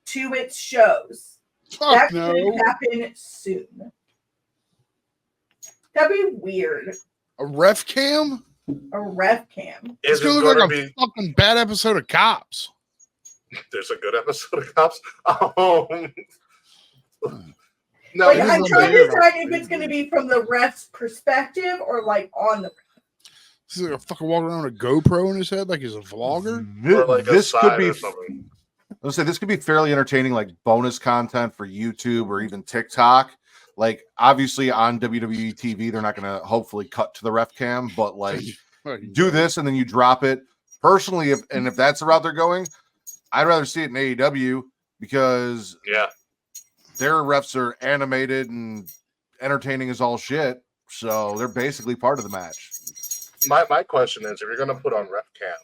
to its shows. Fuck That no. could happen soon. That'd be weird. A ref cam? A ref cam. It's Is it gonna going look to like a be? fucking bad episode of Cops. There's a good episode of Cops. No, Like, it is I'm a trying to weird- decide if it's going to be from the ref's perspective or like on the. This is like a fucking walking around with a GoPro in his head like he's a vlogger. or like a This could side be. or something. Let's say this could be fairly entertaining, like bonus content for YouTube or even TikTok. Like obviously on WWE TV, they're not going to hopefully cut to the ref cam, but like do this and then you drop it. Personally, if that's the route they're going, I'd rather see it in AEW because Yeah. their refs are animated and entertaining as all shit. So they're basically part of the match. My question is, if you're going to put on ref cam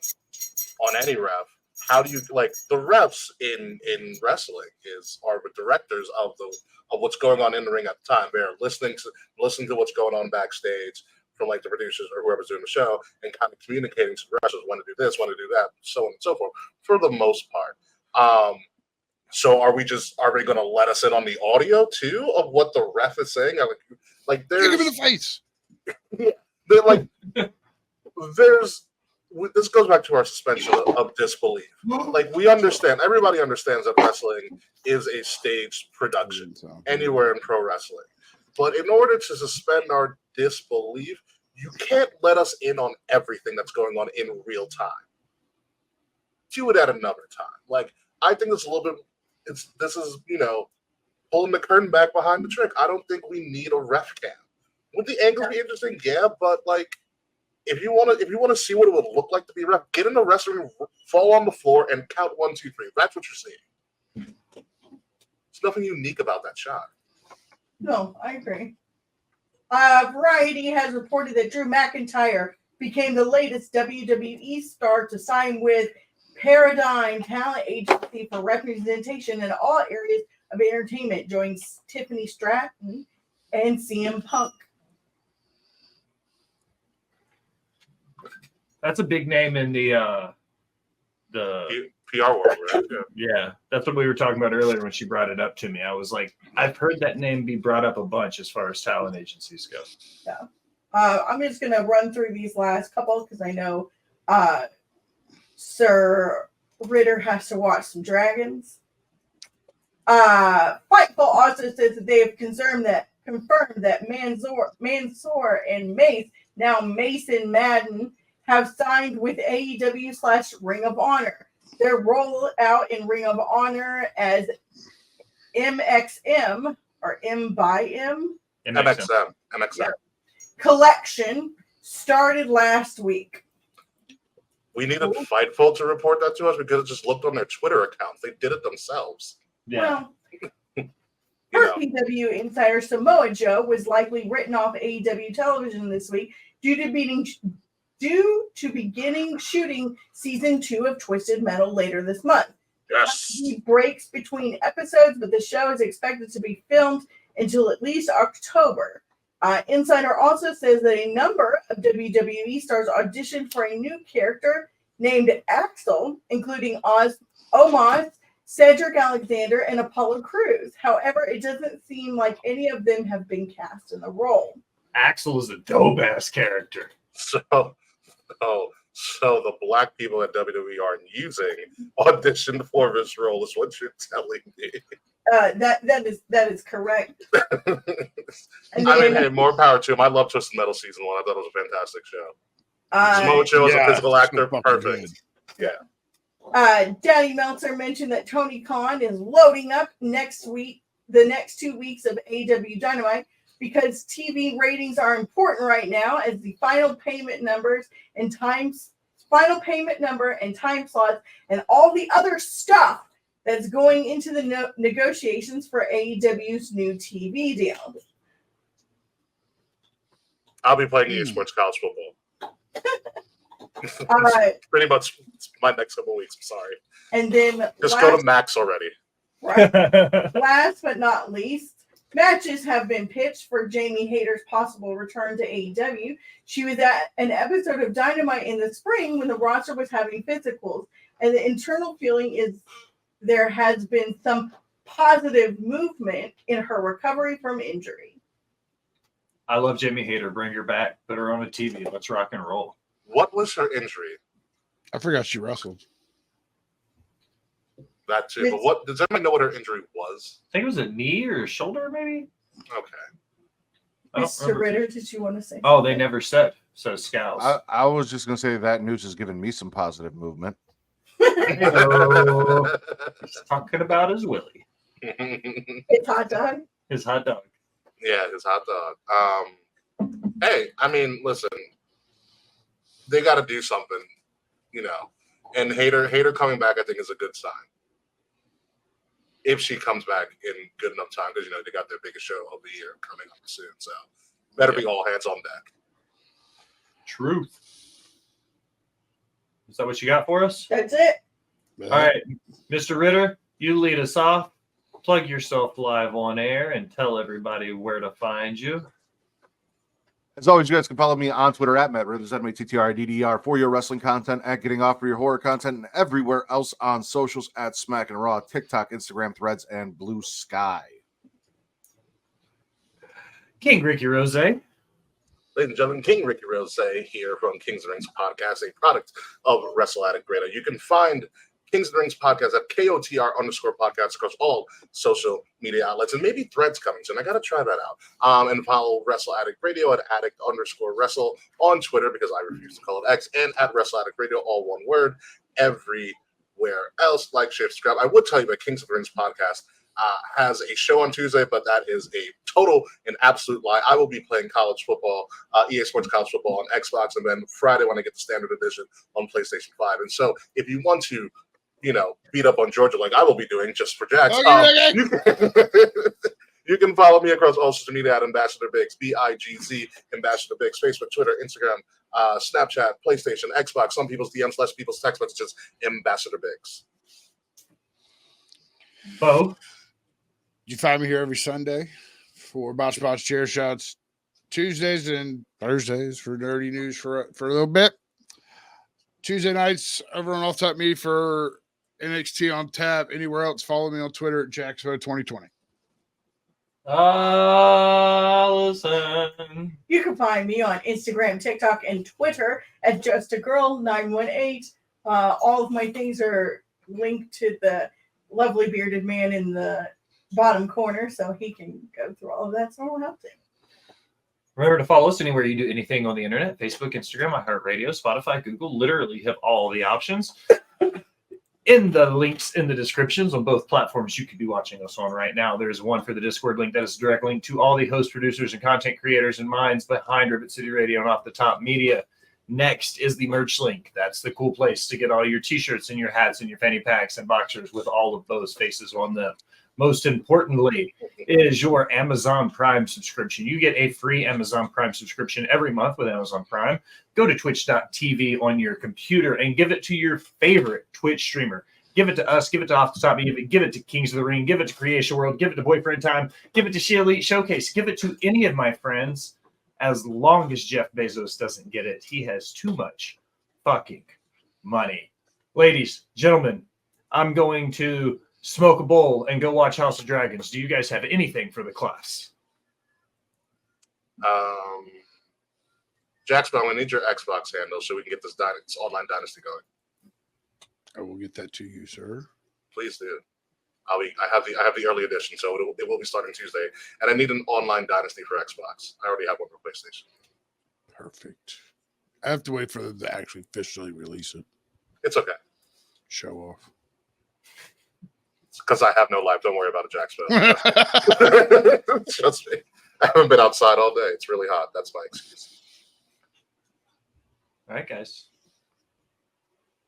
on any ref, how do you like the refs in wrestling are the directors of what's going on in the ring at the time. They're listening to what's going on backstage from like the producers or whoever's doing the show and kind of communicating to the wrestlers when to do this, when to do that, so on and so forth, for the most part. So are we going to let us in on the audio too of what the ref is saying? Like Kick him in the face. they're like this goes back to our suspension of disbelief. Like we understand, everybody understands that wrestling is a staged production anywhere in pro wrestling. But in order to suspend our disbelief, you can't let us in on everything that's going on in real time. Do it at another time. Like I think it's a little bit. This is pulling the curtain back behind the trick. I don't think we need a ref cam. Would the angle be interesting? Yeah, but like if you want to see what it would look like to be a ref, get in the wrestling room, fall on the floor, and count 1, 2, 3. That's what you're seeing. There's nothing unique about that shot. No, I agree. Variety has reported that Drew McIntyre became the latest WWE star to sign with Paradigm Talent Agency for representation in all areas of entertainment, joining Tiffany Stratton and CM Punk. That's a big name in the the PR world, right? yeah, that's what we were talking about earlier when she brought it up to me. I was like, I've heard that name be brought up a bunch as far as talent agencies go. Yeah. I'm just gonna run through these last couple because I know Sir Ritter has to watch some dragons. Fightful also says that they have confirmed that Mansoor and Mace, now Mason Madden, have signed with AEW / Ring of Honor. Their rollout in Ring of Honor as MXM or M by M MXM. Yeah. Collection started last week. We needed Fightful to report that to us because it just looked on their Twitter accounts. They did it themselves. Yeah. Well, PW insider Samoa Joe was likely written off AEW television this week due to beginning shooting season 2 of Twisted Metal later this month. Yes. He breaks between episodes, but the show is expected to be filmed until at least October. Insider also says that a number of WWE stars auditioned for a new character named Axel, including Omos, Cedric Alexander, and Apollo Crews. However, it doesn't seem like any of them have been cast in the role. Axel is a dope ass character. So the black people at WWE aren't using auditioned for this role is what you're telling me. That is correct. I mean, hey, more power to him. I love Twisted Metal season 1. I thought it was a fantastic show. Samoa Joe is a physical actor. Perfect. Good. Yeah. Daddy Meltzer mentioned that Tony Khan is loading up next week, the next 2 weeks of AEW Dynamite, because TV ratings are important right now as the final payment number and time slots and all the other stuff that's going into the negotiations for AEW's new TV deal. I'll be playing EA Sports College Football. Pretty much my next couple of weeks. I'm sorry. And then just go to Max already. Right. Last but not least, matches have been pitched for Jamie Hayter's possible return to AEW. She was at an episode of Dynamite in the spring when the roster was having physicals, and the internal feeling is there has been some positive movement in her recovery from injury. I love Jamie Hayter. Bring her back. Put her on a TV. Let's rock and roll. What was her injury? I forgot she wrestled. That too. But what does anybody know what her injury was? I think it was a knee or a shoulder, maybe. Okay. Mr. Ritter, did you want to say? Oh, they never said. So Scouts. I was just gonna say that news has given me some positive movement. He's talking about his Willie. It's hot dog. His hot dog. Yeah, his hot dog. Hey, I mean, listen, they got to do something, And Hayter coming back, I think, is a good sign. If she comes back in good enough time, because they got their biggest show of the year coming up soon, so better be all hands on deck. Truth. Is that what you got for us? That's it. All right, Mr. Ritter, you lead us off. Plug yourself live on air and tell everybody where to find you. As always, you guys can follow me on Twitter at Matt Ritter, MATTRDDR, for your wrestling content, at Getting Off for your horror content, and everywhere else on socials at Smackin Raw, TikTok, Instagram, Threads, and Blue Sky. King Ricky Rose. Ladies and gentlemen, King Ricky Rose here from Kings and Rings Podcast, a product of Wrestle Addict Radio. You can find Kings and Rings Podcast at KOTR_podcast across all social media outlets, and maybe Threads coming soon. I got to try that out. And follow Wrestle Addict Radio at addict_wrestle on Twitter, because I refuse to call it X, and at Wrestle Addict Radio, all one word, everywhere else. Like, share, subscribe. I would tell you about Kings of Rings Podcast has a show on Tuesday, but that is a total and absolute lie. I will be playing college football, EA Sports College Football on Xbox, and then Friday when I get the Standard Edition on PlayStation 5. And so if you want to beat up on Georgia like I will be doing just for Jax. You can follow me across all social media at Ambassador Biggs, BIGZ, Ambassador Biggs, Facebook, Twitter, Instagram, Snapchat, PlayStation, Xbox, some people's DMs, less people's text messages, Ambassador Biggs. Bo? You find me here every Sunday for Botched Spots, Chair Shots, Tuesdays and Thursdays for nerdy news for a little bit. Tuesday nights over on Off Top Me for NXT on tap. Anywhere else, follow me on Twitter at Jackspo2020. Allison. You can find me on Instagram, TikTok, and Twitter at JustAGirl918. All of my things are linked to the lovely bearded man in the bottom corner, so he can go through all of that. So I'll help him. Remember to follow us anywhere you do anything on the internet. Facebook, Instagram, iHeartRadio, Spotify, Google. Literally have all the options. In the links in the descriptions on both platforms you could be watching us on right now. There's one for the Discord link that is a direct link to all the host, producers, and content creators and minds behind Ribbit City Radio and Off the Top Media. Next is the merch link. That's the cool place to get all your t-shirts and your hats and your fanny packs and boxers with all of those faces on them. Most importantly is your Amazon Prime subscription. You get a free Amazon Prime subscription every month with Amazon Prime. Go to twitch.tv on your computer and give it to your favorite Twitch streamer. Give it to us. Give it to Off the Top. Give it to Kings of the Ring. Give it to Creation World. Give it to Boyfriend Time. Give it to She Elite Showcase. Give it to any of my friends as long as Jeff Bezos doesn't get it. He has too much fucking money. Ladies, gentlemen, I'm going to smoke a bowl and go watch House of Dragons. Do you guys have anything for the class? Jackspo, I need your Xbox handle so we can get this online dynasty going. I will get that to you, sir. Please do. I have the early edition, so it will be starting Tuesday. And I need an online dynasty for Xbox. I already have one for PlayStation. Perfect. I have to wait for them to actually officially release it. It's okay. Show off. Because I have no life. Don't worry about it, Jackspo. Trust me. I haven't been outside all day. It's really hot. That's my excuse. All right, guys.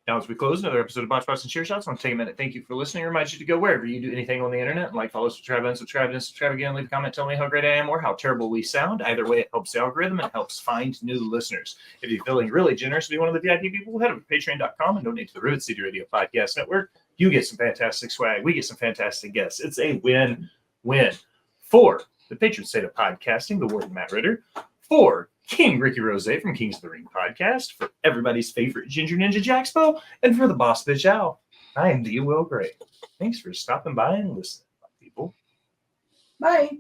Now, as we close another episode of Botched Spots and Cheer Shots, I want to take a minute. Thank you for listening. I remind you to go wherever you do anything on the internet. Like, follow, subscribe, and subscribe again. Leave a comment. Tell me how great I am or how terrible we sound. Either way, it helps the algorithm and helps find new listeners. If you're feeling really generous to be one of the VIP people, head over to patreon.com and donate to the Ribbit City Radio Podcast Network. You get some fantastic swag. We get some fantastic guests. It's a win-win for the patron state of podcasting, the Warden Matt Ritter, for King Ricky Rose from Kings of the Ring Podcast, for everybody's favorite Ginger Ninja Jackspo, and for the Boss Bitch Owl. I am the Will Gray. Thanks for stopping by and listening, people. Bye.